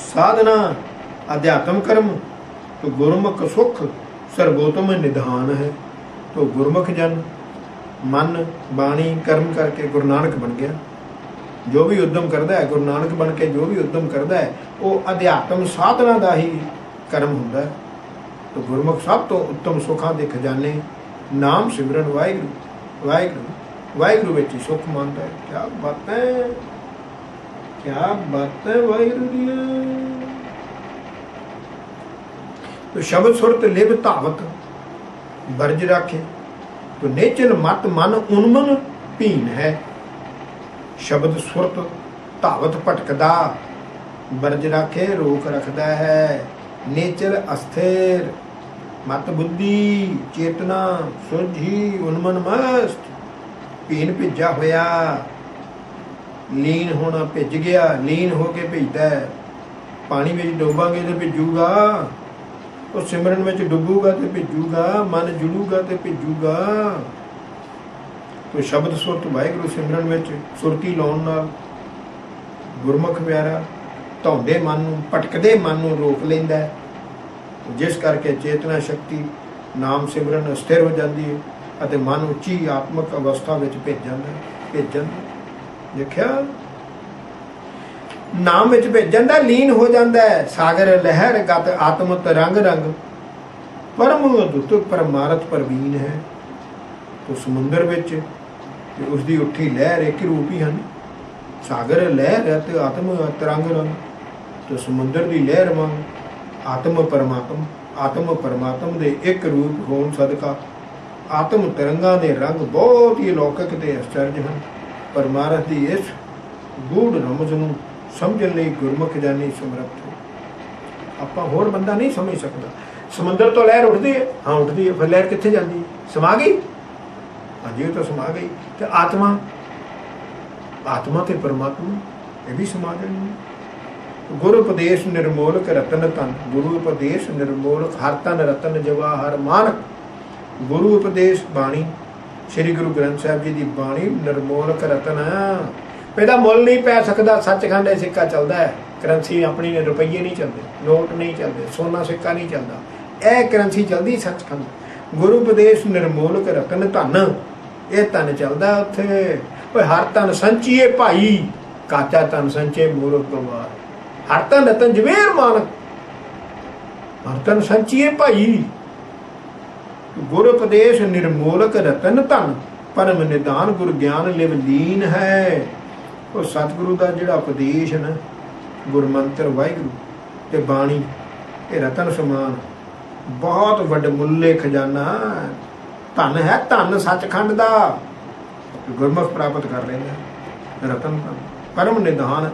S1: ਸਾਧਨਾ ਅਧਿਆਤਮ ਕਰਮ ਤੋ ਗੁਰਮੁਖ ਸੁਖ ਸਰਬੋਤਮ ਨਿਧਾਨ ਹੈ। ਤੋ ਗੁਰਮੁਖ ਜਨ ਮਨ ਬਾਣੀ ਕਰਮ ਕਰਕੇ ਗੁਰੂ ਨਾਨਕ ਬਣ ਗਿਆ। ਜੋ ਵੀ ਉਦਮ ਕਰਦਾ ਹੈ ਗੁਰੂ ਨਾਨਕ ਬਣ ਕੇ ਜੋ ਵੀ ਉਦਮ ਕਰਦਾ ਹੈ ਉਹ ਅਧਿਆਤਮ ਸਾਧਨਾ ਦਾ ਹੀ ਕਰਮ ਹੁੰਦਾ ਹੈ। ਤੋ ਗੁਰਮੁਖ ਸਭ ਤੋਂ ਉੱਤਮ ਸੁੱਖਾਂ ਦੇ ਖਜ਼ਾਨੇ ਨਾਮ ਸਿਮਰਨ ਵਾਹਿਗੁਰੂ ਵਾਹਿਗੁਰੂ ਵਾਹਿਗੁਰੂ ਵਿੱਚ ਹੀ ਸੁੱਖ ਮੰਨਦਾ ਹੈ। ਕਿਆ ਬਾਤ ਹੈ, ਕਿਆ ਬਾਤ ਹੈ ਵਾਹਿਗੁਰੂ ਦੀ। ਤੋ ਸ਼ਬਦ ਸੁਰਤ ਲਿਵ ਧਾਵਤ ਬਰਜ ਰਾਖੇ ਤੋ ਨੇਚਲ ਮਤ ਮਨ ਉਨਮਨ ਭੀਨ ਹੈ। ਸ਼ਬਦ ਸੁਰਤ ਧਾਵਤ ਭਟਕਦਾ ਬਰਜ ਰਾਖੇ ਰੋਕ ਰੱਖਦਾ ਹੈ। ਨੇਚਰ ਅਸਥਿਰ ਮਤ ਬੁੱਧੀ ਚੇਤਨਾ ਸੁਝੀ ਉਨਮਨ ਮਸਤ ਭੀਨ ਭਿੱਜਾ ਹੋਇਆ ਲੀਨ ਹੋਣਾ ਭਿੱਜ ਗਿਆ ਲੀਨ ਹੋ ਕੇ ਭਿੱਜਦਾ ਹੈ। ਪਾਣੀ ਵਿੱਚ ਡੋਬਾਂਗੇ ਤੇ ਭਿੱਜੂਗਾ, ਉਹ ਸਿਮਰਨ ਵਿੱਚ ਡੁੱਬੂਗਾ ਤੇ ਭਿੱਜੂਗਾ, ਮਨ ਜੁੜੂਗਾ ਤੇ ਭਿੱਜੂਗਾ। ਕੋਈ ਸ਼ਬਦ ਸੁਰਤ ਵਾਹਿਗੁਰੂ ਸਿਮਰਨ ਵਿੱਚ ਸੁਰਤੀ ਲਾਉਣ ਨਾਲ ਗੁਰਮੁਖ ਪਿਆਰਾ ਧੌਂਦੇ ਮਨ ਨੂੰ ਭਟਕਦੇ ਮਨ ਨੂੰ ਰੋਕ ਲੈਂਦਾ ਹੈ, ਜਿਸ ਕਰਕੇ ਚੇਤਨਾ ਸ਼ਕਤੀ ਨਾਮ ਸਿਮਰਨ ਸਥਿਰ ਹੋ ਜਾਂਦੀ ਹੈ ਅਤੇ ਮਨ ਉੱਚੀ ਆਤਮਿਕ ਅਵਸਥਾ ਵਿੱਚ ਭੇਜਣ ਦੇਖਿਆ ਨਾਮ ਵਿੱਚ ਭੇਜਣ ਦਾ ਲੀਨ ਹੋ ਜਾਂਦਾ ਹੈ। ਸਾਗਰ ਲਹਿਰ ਗਤ ਆਤਮ ਤਰੰਗ ਰੰਗ ਪਰਮ ਅਦੁੱਤ ਪਰਮਾਰਥ ਪ੍ਰਵੀਨ ਹੈ। ਤੋ ਸਮੁੰਦਰ ਵਿੱਚ ਉਸ ਦੀ ਉੱਠੀ ਲਹਿਰ ਇੱਕ ਰੂਪ ਹੀ ਹਨ। ਸਾਗਰ ਲਹਿਰ ਅਤੇ ਆਤਮ ਤਰੰਗ ਰੰਗ ਤੋ ਸਮੁੰਦਰ ਦੀ ਲਹਿਰ ਵਾਂਗ ਆਤਮ ਪਰਮਾਤਮ ਦੇ ਇੱਕ ਰੂਪ ਹੋਣ ਸਦਕਾ ਆਤਮ ਤਰੰਗਾਂ ਦੇ ਰੰਗ ਬਹੁਤ ਹੀ ਅਲੌਕਿਕ ਤੇ ਅਚਰਜ ਹਨ। ਪਰਮਾਰਥ ਦੀ ਇਸ ਗੂੜ ਰਮਜ਼ ਨੂੰ ਸਮਝਣ ਲਈ ਗੁਰਮੁਖ ਜਾਨੀ ਸਮਰੱਥ। ਆਪਾਂ ਹੋਰ ਬੰਦਾ ਨਹੀਂ ਸਮਝ ਸਕਦਾ। ਸਮੁੰਦਰ ਤੋਂ ਲਹਿਰ ਉੱਠਦੀ ਹੈ, ਹਾਂ ਉੱਠਦੀ ਹੈ, ਫਿਰ ਲਹਿਰ ਕਿੱਥੇ ਜਾਂਦੀ ਹੈ? ਸਮਾ ਗਈ, ਹਾਂਜੀ ਉਹ ਤਾਂ ਸਮਾ ਗਈ। ਤੇ ਆਤਮਾ ਤੇ ਪਰਮਾਤਮਾ ਇਹ ਵੀ ਸਮਾ ਜਾਣੀ। ਗੁਰੂ ਉਪਦੇਸ਼ ਨਿਰਮੋਲਕ ਰਤਨ ਤਨ ਗੁਰੂ ਉਪਦੇਸ਼ ਨਿਰਮੋਲਕ ਹਰ ਤਨ ਰਤਨ ਜਵਾਹਰ ਮਾਨਕ। ਗੁਰੂ ਉਪਦੇਸ਼ ਬਾਣੀ ਸ੍ਰੀ ਗੁਰੂ ਗ੍ਰੰਥ ਸਾਹਿਬ ਜੀ ਦੀ ਬਾਣੀ ਨਿਰਮੋਲਕ ਰਤਨ ਹੈ। ਇਹਦਾ ਮੁੱਲ ਨਹੀਂ ਪੈ ਸਕਦਾ। ਸੱਚਖੰਡ ਇਹ ਸਿੱਕਾ ਚੱਲਦਾ ਹੈ, ਕਰੰਸੀ ਆਪਣੀ ਨੇ, ਰੁਪਈਏ ਨਹੀਂ ਚੱਲਦੇ, ਨੋਟ ਨਹੀਂ ਚੱਲਦੇ, ਸੋਨਾ ਸਿੱਕਾ ਨਹੀਂ ਚੱਲਦਾ, ਇਹ ਕਰੰਸੀ ਚੱਲਦੀ ਸੱਚਖੰਡ। ਗੁਰੂ ਉਪਦੇਸ਼ ਨਿਰਮੋਲਕ ਰਤਨ ਧਨ, ਇਹ ਧਨ ਚੱਲਦਾ ਉੱਥੇ। ਓਏ ਹਰ ਧਨ ਸੰਚੀਏ ਭਾਈ ਕਾਚਾ ਧਨ ਸੰਚੇ ਮੂਰਖ ਗਵਾਰ। ਹਰ ਧਨ ਰਤਨ ਜਵੇਰ ਮਾਨਕ, ਹਰ ਧਨ ਸੰਚੀਏ ਭਾਈ। ਗੁਰੂ ਉਪਦੇਸ਼ ਨਿਰਮੋਲਕ ਰਤਨ ਧਨ ਪਰਮ ਨਿਦਾਨ ਗੁਰ ਗਿਆਨ ਲਿਵ ਲੀਨ ਹੈ। ਉਹ ਸਤਿਗੁਰੂ ਦਾ ਜਿਹੜਾ ਉਪਦੇਸ਼ ਹੈ ਨਾ, ਗੁਰਮੰਤਰ ਵਾਹਿਗੁਰੂ ਤੇ ਬਾਣੀ, ਇਹ ਰਤਨ ਸਮਾਨ ਬਹੁਤ ਵੱਡਮੁੱਲੇ ਖਜ਼ਾਨਾ ਧਨ ਹੈ। ਧਨ ਸੱਚਖੰਡ ਦਾ ਗੁਰਮੁਖ ਪ੍ਰਾਪਤ ਕਰ ਲੈਂਦਾ ਰਤਨ ਧਨ ਪਰਮ ਨਿਦਾਨ।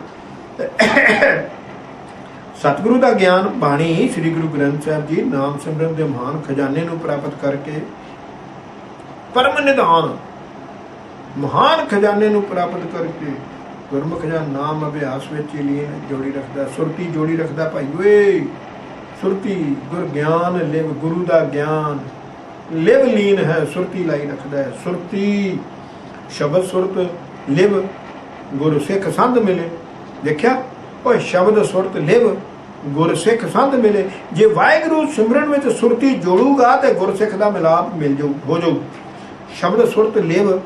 S1: ਸਤਿਗੁਰੂ ਦਾ ਗਿਆਨ ਬਾਣੀ ਸ੍ਰੀ ਗੁਰੂ ਗ੍ਰੰਥ ਸਾਹਿਬ ਜੀ ਨਾਮ ਸਿਮਰਨ ਦੇ ਮਹਾਨ ਖਜ਼ਾਨੇ ਨੂੰ ਪ੍ਰਾਪਤ ਕਰਕੇ ਪਰਮ ਨਿਦਾਨ ਮਹਾਨ ਖਜ਼ਾਨੇ ਨੂੰ ਪ੍ਰਾਪਤ ਕਰਕੇ ਗੁਰਮੁਖ ਜਨ ਨਾਮ ਅਭਿਆਸ ਵਿੱਚ ਹੀ ਲੀਨ ਜੋੜੀ ਰੱਖਦਾ, ਸੁਰਤੀ ਜੋੜੀ ਰੱਖਦਾ। ਭਾਈ ਓਏ ਸੁਰਤੀ ਗੁਰ ਗਿਆਨ ਲਿਵ, ਗੁਰੂ ਦਾ ਗਿਆਨ ਲਿਵ ਲੀਨ ਹੈ, ਸੁਰਤੀ ਲਾਈ ਰੱਖਦਾ ਹੈ। ਸੁਰਤੀ ਸ਼ਬਦ ਸੁਰਤ ਲਿਵ ਗੁਰੂ ਸਿੱਖ ਸੰਧ ਮਿਲੇ। ਦੇਖਿਆ ਓਏ ਸ਼ਬਦ ਸੁਰਤ ਲਿਵ ਗੁਰ ਸਿੱਖ ਸੰਧ ਮਿਲੇ। ਜੇ ਵਾਹਿਗੁਰੂ ਸਿਮਰਨ ਵਿੱਚ ਸੁਰਤੀ ਜੋੜੂਗਾ ਤੇ ਗੁਰਸਿੱਖ ਦਾ ਮਿਲਾਪ ਮਿਲ ਜਾਊ, ਹੋ ਜਾਊ। ਸ਼ਬਦ ਸੁਰਤ ਲਿਵ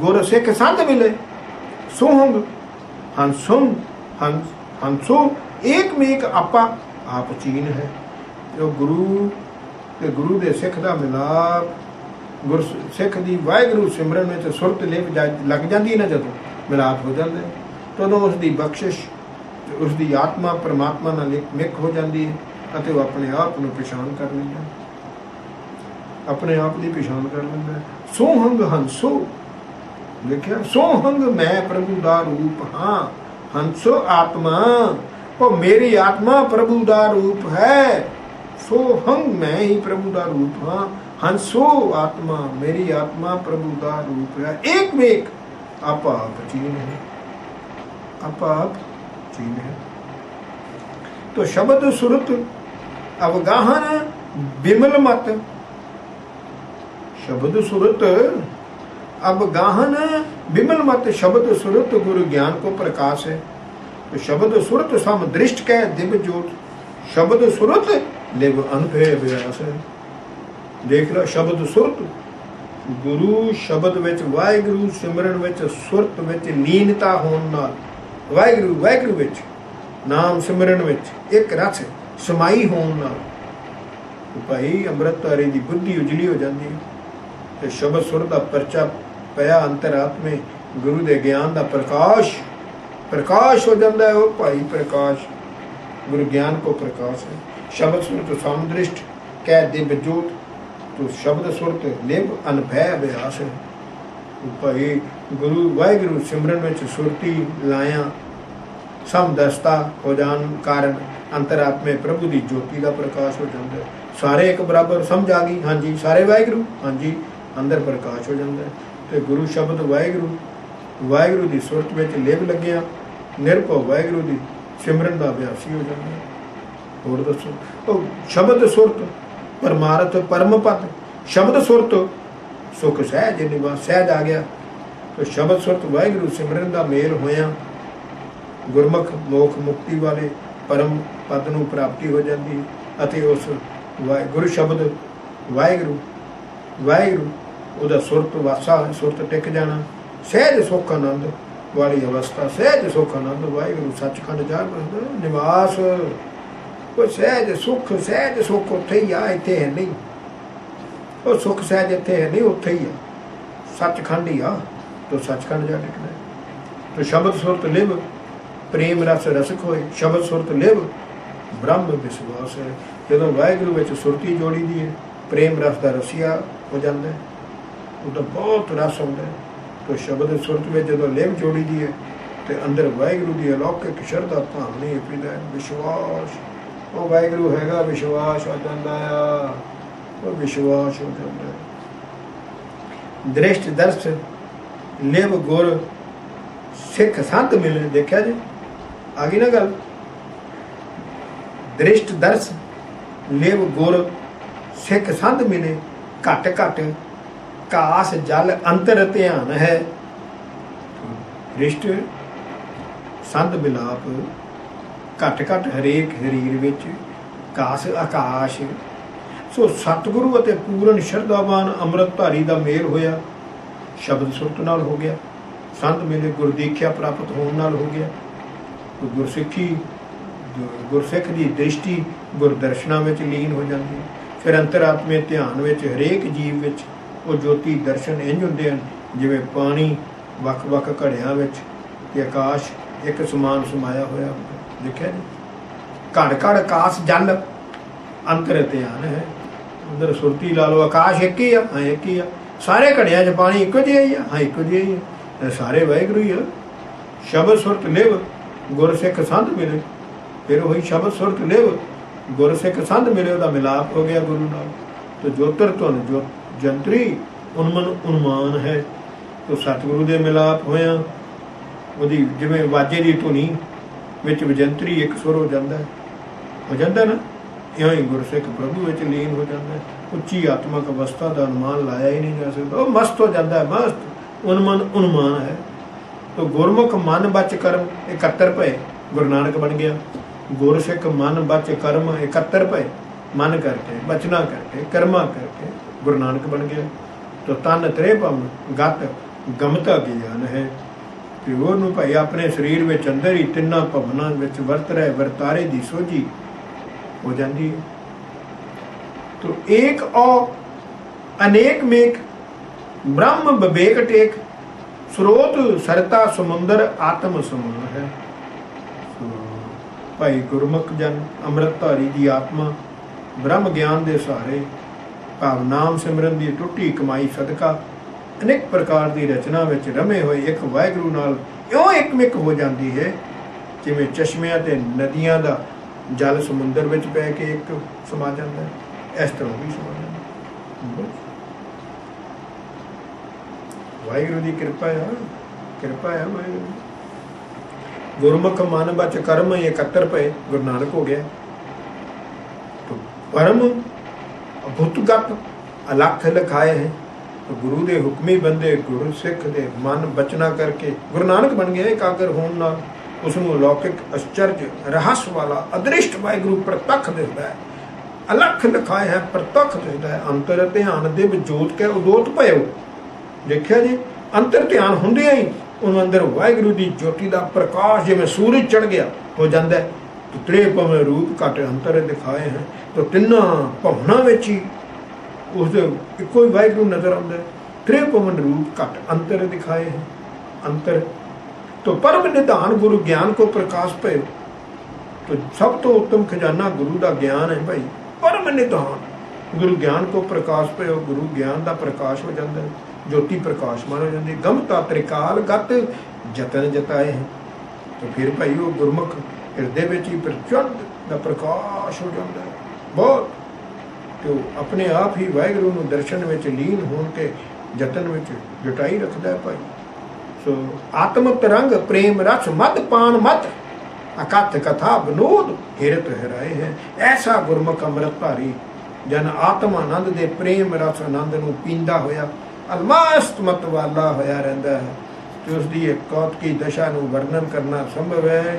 S1: ਗੁਰ ਸਿੱਖ ਸੰਧ ਮਿਲੇ। ਸੋਹੰਗ ਹੰਸੁੰ ਹੰਸੋ ਏਕ ਮੇਕ ਆਪਾ ਆਪ ਚੀਨ ਹੈ। ਜੋ ਗੁਰੂ ਤੇ ਗੁਰੂ ਦੇ ਸਿੱਖ ਦਾ ਮਿਲਾਪ, ਗੁਰ ਸਿੱਖ ਦੀ ਵਾਹਿਗੁਰੂ ਸਿਮਰਨ ਵਿੱਚ ਸੁਰਤ ਲਿਵ ਲੱਗ ਜਾਂਦੀ ਨਾ, ਜਦੋਂ ਮਿਲਾਪ ਹੋ ਜਾਂਦਾ ਤਦੋਂ ਉਸ ਦੀ ਬਖਸ਼ਿਸ਼, ਉਸ ਦੀ ਆਤਮਾ ਪਰਮਾਤਮਾ ਨਾਲ ਮਿਕ ਹੋ ਜਾਂਦੀ ਹੈ ਅਤੇ ਉਹ ਆਪਣੇ ਆਪ ਨੂੰ ਪਛਾਣ ਕਰ ਲੈਂਦਾ, ਆਪਣੇ ਆਪ ਦੀ ਪਛਾਣ ਕਰ ਲੈਂਦਾ। ਸੋਹੰਗ ਹੰਸੋ, ਦੇਖਿਆ ਸੋਹੰਗ ਮੈਂ ਪ੍ਰਭੂ ਦਾ ਰੂਪ ਹਾਂ, ਹੰਸੋ ਆਤਮਾ ਉਹ ਮੇਰੀ ਆਤਮਾ ਪ੍ਰਭੂ ਦਾ ਰੂਪ ਹੈ। सो हम मैं ही प्रभु का रूप हाँ हंसो आत्मा मेरी आत्मा प्रभु का रूप है। एक में एक आप चीन है, आप चीन है। तो शब्द सुरत अवगाहन विमल मत, शब्द सुरत अवगाहन विमल मत, शब्द सुरत गुरु ज्ञान को प्रकाश है। तो शब्द सुरत सम दृष्ट कह दिव्य ज्योत, शब्द सुरत लिव अनभय अभ्यास है। देख लो शब्द सुरत गुरु शब्द विच वाहिगुरु सिमरन विच सुरत विच लीनता होण नाल वाहिगुरु वाहिगुरु विच नाम सिमरन विच एक रस समाई होण नाल भाई अमृतधारी दी बुद्धि उजली हो जाती है। ते शब्द सुर दा परचा पिया अंतरात्मे गुरु दे ज्ञान दा प्रकाश प्रकाश हो जाता है। वो भाई प्रकाश गुरु ज्ञान को प्रकाश है। शब्द सुर तो सामदृष्ट कह दिव्य ज्योत, तो शब्द सुरत लिव अनभय अभ्यास है। भाई गुरु वाहिगुरु सिमरन में सुरती लाया समदस्ता हो जान कारण अंतरात्मे प्रभु की ज्योति का प्रकाश हो जाता है। सारे एक बराबर समझ आ गई, हाँ जी सारे वाहिगुरु, हाँ जी अंदर प्रकाश हो जाता है। तो गुरु शब्द वाहिगुरु वाहिगुरु की सुरत में लिव लग्या निरभव वाहिगुरु की सिमरन का अभ्यासी हो जाता है। होर दसो तो शब्द सुरत परमारथ परम पद, शब्द सुरत सुख सहज निवास सहज आ गया। तो शब्द सुरत वाहिगुरु सिमरन का मेल होया गुरमुख मोख मुक्ति वाले परम पद नूं प्राप्ति हो जाती है। अते उस गुरु शब्द वाहिगुरु वाहिगुरु उहदा सुरत वासा सुरत टिक जाना सहज सुख आनंद वाली अवस्था, सहज सुख आनंद वाहिगुरु सचखंड जा निवास। कोई सहज सुख उत्थे ही आ, इत्थे है नहीं। वो सुख सहज इत्थे है नहीं, उत्थे ही आ सचखंड ही आ। तो सचखंड जा टिकना है। तो शब्द सुरत लिव प्रेम रस रसक होए, शब्द सुरत लिव ब्रह्म विश्वास है। जो वाहिगुरु में सुरती जोड़ी दी है प्रेम रस का रसिया हो जाता है, उदा बहुत रस आता है। तो शब्द सुरत में जो लिव जोड़ी दी है तो अंदर वाहिगुरु की अलौकिक शरधा भावनी पैदा है। विश्वास वो वाहिगुरु हैगा, विश्वास हो जाता है, वो विश्वास हो जाता है। दृष्ट दर्श लिव गुर सिख संत मिले, देखा जी आ गई ना गल। दृष्ट दर्श लिव गुर सिख संत मिले, घट घट कास जल अंतर ध्यान है। दृष्ट संत मिलाप घट घट हरेक शरीर विच कास आकाश। सो सतगुरु अते पूर्ण श्रद्धावान अमृतधारी का मेल होया शब्द सुरत नाल हो गया। संत मिले गुर दीख्या प्राप्त होने नाल हो गया। गुरसिखी गुरसिख की दृष्टि गुरदर्शना में लीन हो जाती है। फिर अंतरात्मे ध्यान में हरेक जीव में वो ज्योति दर्शन इंज होंदे हैं जिवें पानी वख वख घड़ियां विच ते आकाश एक समान समाया होया होंदा। देखिया जी घड़ घड़ आकाश जल अंतर ध्यान है। अंदर सुरती ला लो आकाश एक ही आ, हाँ एक ही आ। सारे घड़ियां च पानी इको जिहा ही आ, हाँ इको जिहा ही आ। सारे वाहिगुरू ही आ। शब्द सुरत लिव गुरसिख संत मिले, फिर वही शब्द सुरत लिव गुरसिख संत मिले, उसका मिलाप हो गया गुरु नाल। तो जोतर धुन जो जंतरी उन्मन उन्मान है। तो सतगुरु दे मिलाप होया ਉਹਦੀ ਜਿਵੇਂ ਵਾਜੇ ਦੀ ਧੁਨੀ ਵਿੱਚ ਵਜੰਤਰੀ ਇੱਕ ਸੁਰ ਹੋ ਜਾਂਦਾ ਨਾ, ਇਉਂ ਹੀ ਗੁਰਸਿੱਖ ਪ੍ਰਭੂ ਵਿੱਚ ਲੀਨ ਹੋ ਜਾਂਦਾ ਹੈ। ਉੱਚੀ ਆਤਮਕ ਅਵਸਥਾ ਦਾ ਅਨੁਮਾਨ ਲਾਇਆ ਹੀ ਨਹੀਂ ਜਾ ਸਕਦਾ। ਉਹ ਮਸਤ ਹੋ ਜਾਂਦਾ ਹੈ, ਮਸਤ ਉਨਮਨ ਉਨਮਾਨ ਹੈ। तो गुरमुख मन बच कर्म 71 भए गुरु नानक बन गया। गुरसिख मन बच कर्म 71 भए मन करके बचना करके कर्मा करके गुरु नानक बन गया। तो तन त्रे भवन गत गमता ज्ञान है कि ਉਹਨੂੰ ਭਾਈ ਆਪਣੇ ਸਰੀਰ ਵਿੱਚ ਅੰਦਰ ਹੀ ਤਿੰਨਾਂ ਭਵਨਾਂ ਵਿੱਚ ਵਰਤ ਰਹੇ ਵਰਤਾਰੇ ਦੀ ਸੋਝੀ ਹੋ ਜਾਂਦੀ ਹੈ। तो एक और अनेक मेक ब्रह्म विवेक टेक स्रोत सरता समुंदर आत्म समान है। भाई गुरमुख जन अमृतधारी की आत्मा ब्रह्म ज्ञान के सहारे भाव नाम सिमरन की टुटी कमाई सदका अनेक प्रकार की रचना में रमे हुए एक वाहिगुरू नाल इउं एकमिक हो जाती है जिवें चश्मियां ते नदियां दा जल समुंदर में पै के एक समा जाता है, इस तरह भी समा जाता। वाहिगुरू की कृपा है, कृपा है वाहिगुरू। गुरमुख मन बच कर्म एकत्र पे, गुरु नानक हो गया। तो परम अभुतगत अलख लिखाए हैं, तो गुरु दे हुक्मी बंदे, गुरु सिख दे मन बचना करके गुरु नानक बन गया। एकाग्र होने नाल उसनूं अलौकिक आश्चर्य रहस वाला अदृष्ट वाहिगुरू प्रतख दिखता है। अलख लिखाए है, प्रतख दिखता है। अंतर ध्यान दिव जोत के उदोत भयो। देखिया जी, अंतर ध्यान हुंदियां ही उन्होंने अंदर वाहिगुरू की ज्योति का प्रकाश जिवें सूरज चढ़ गया हो जाता है। तो त्रे पवें रूप घट अंतर दिखाए हैं, तो तिन्ना भवनां विच ही उसदे इक्को ही वाहिगुरू नजर आउंदा है। त्रे पवन रूप घट अंतर दिखाए हैं। अंतर तो परम निधान गुरु ज्ञान को प्रकाश पे। तो सब तो उत्तम खजाना गुरु का ज्ञान है भाई। परम निधान गुरु ज्ञान को प्रकाश पे, गुरु ज्ञान का प्रकाश हो जाता है, ज्योति प्रकाश मान हो जाती। गमता त्रिकाल गत जतन जताए हैं। तो फिर भाई वो गुरमुख हृदय में ही प्रचंड का प्रकाश हो जाता है बहुत। तो अपने आप ही वाहिगुरू नूं दर्शन में लीन होण के जतन में जुटाई रखता है भाई। सो आत्म तरंग प्रेम रस मद पान मत अकथ कथा विनोद हिरत हराए हैं। ऐसा गुरमुख अमृत भारी जन आत्म आनंद दे प्रेम रस आनंद नूं पींदा होया अलमस्त मत वाला होया रहिंदा है। तो उसकी एक कौतकी दशा नूं वर्णन करना संभव है।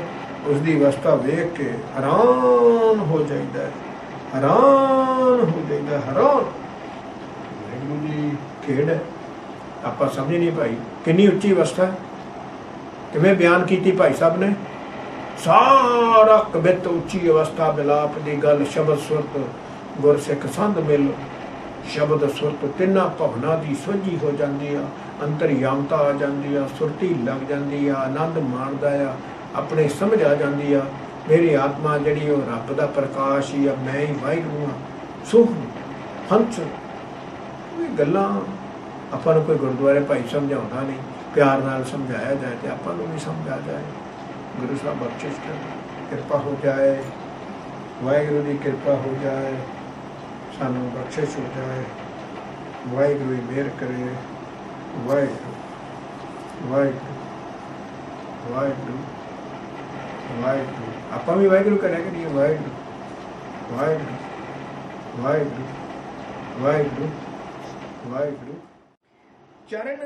S1: उसकी अवस्था वेख के हैरान हो जाइदा है, हैरान हो जाइदा, हैरान। वाहिगुरू जी खेड़ है, आपां समझ नहीं पाई कितनी उच्ची अवस्था है। किवें बयान की भाई साहब ने सारा कबित उच्ची अवस्था मिलाप की गल शब्द सुरत गुर सिख संध मिल शब्द सुरत तिन्ना भवना की सोझी हो जाती है। अंतरयामता आ जाती है, सुरती लग जाती है, आनंद माणदा है, अपने समझ आ जाती है मेरी आत्मा जिहड़ी वो रब का प्रकाश ही आ, मैं ही वाहिगुरू हाँ। सो हंस गल्लां आपां नूं कोई गुरुद्वारे भाई समझाउंदा नहीं, प्यार नाल समझाया जाए तो आपां नूं भी समझ आ जाए। गुरु साहब बख्शिश कर, कृपा हो जाए, वाहिगुरू की कृपा हो जाए, सानू बख्शिश हो जाए। वाहिगुरू ही मेहर करे। वाहिगुरू वाहिगुरू वाहिगुरू वाहिगुरू। आपां भी वाहिगुरू करिया करिए। वाहिगुरू वाहिगुरू वाहिगुरू वाहिगुरू वाहिगुरू। चरण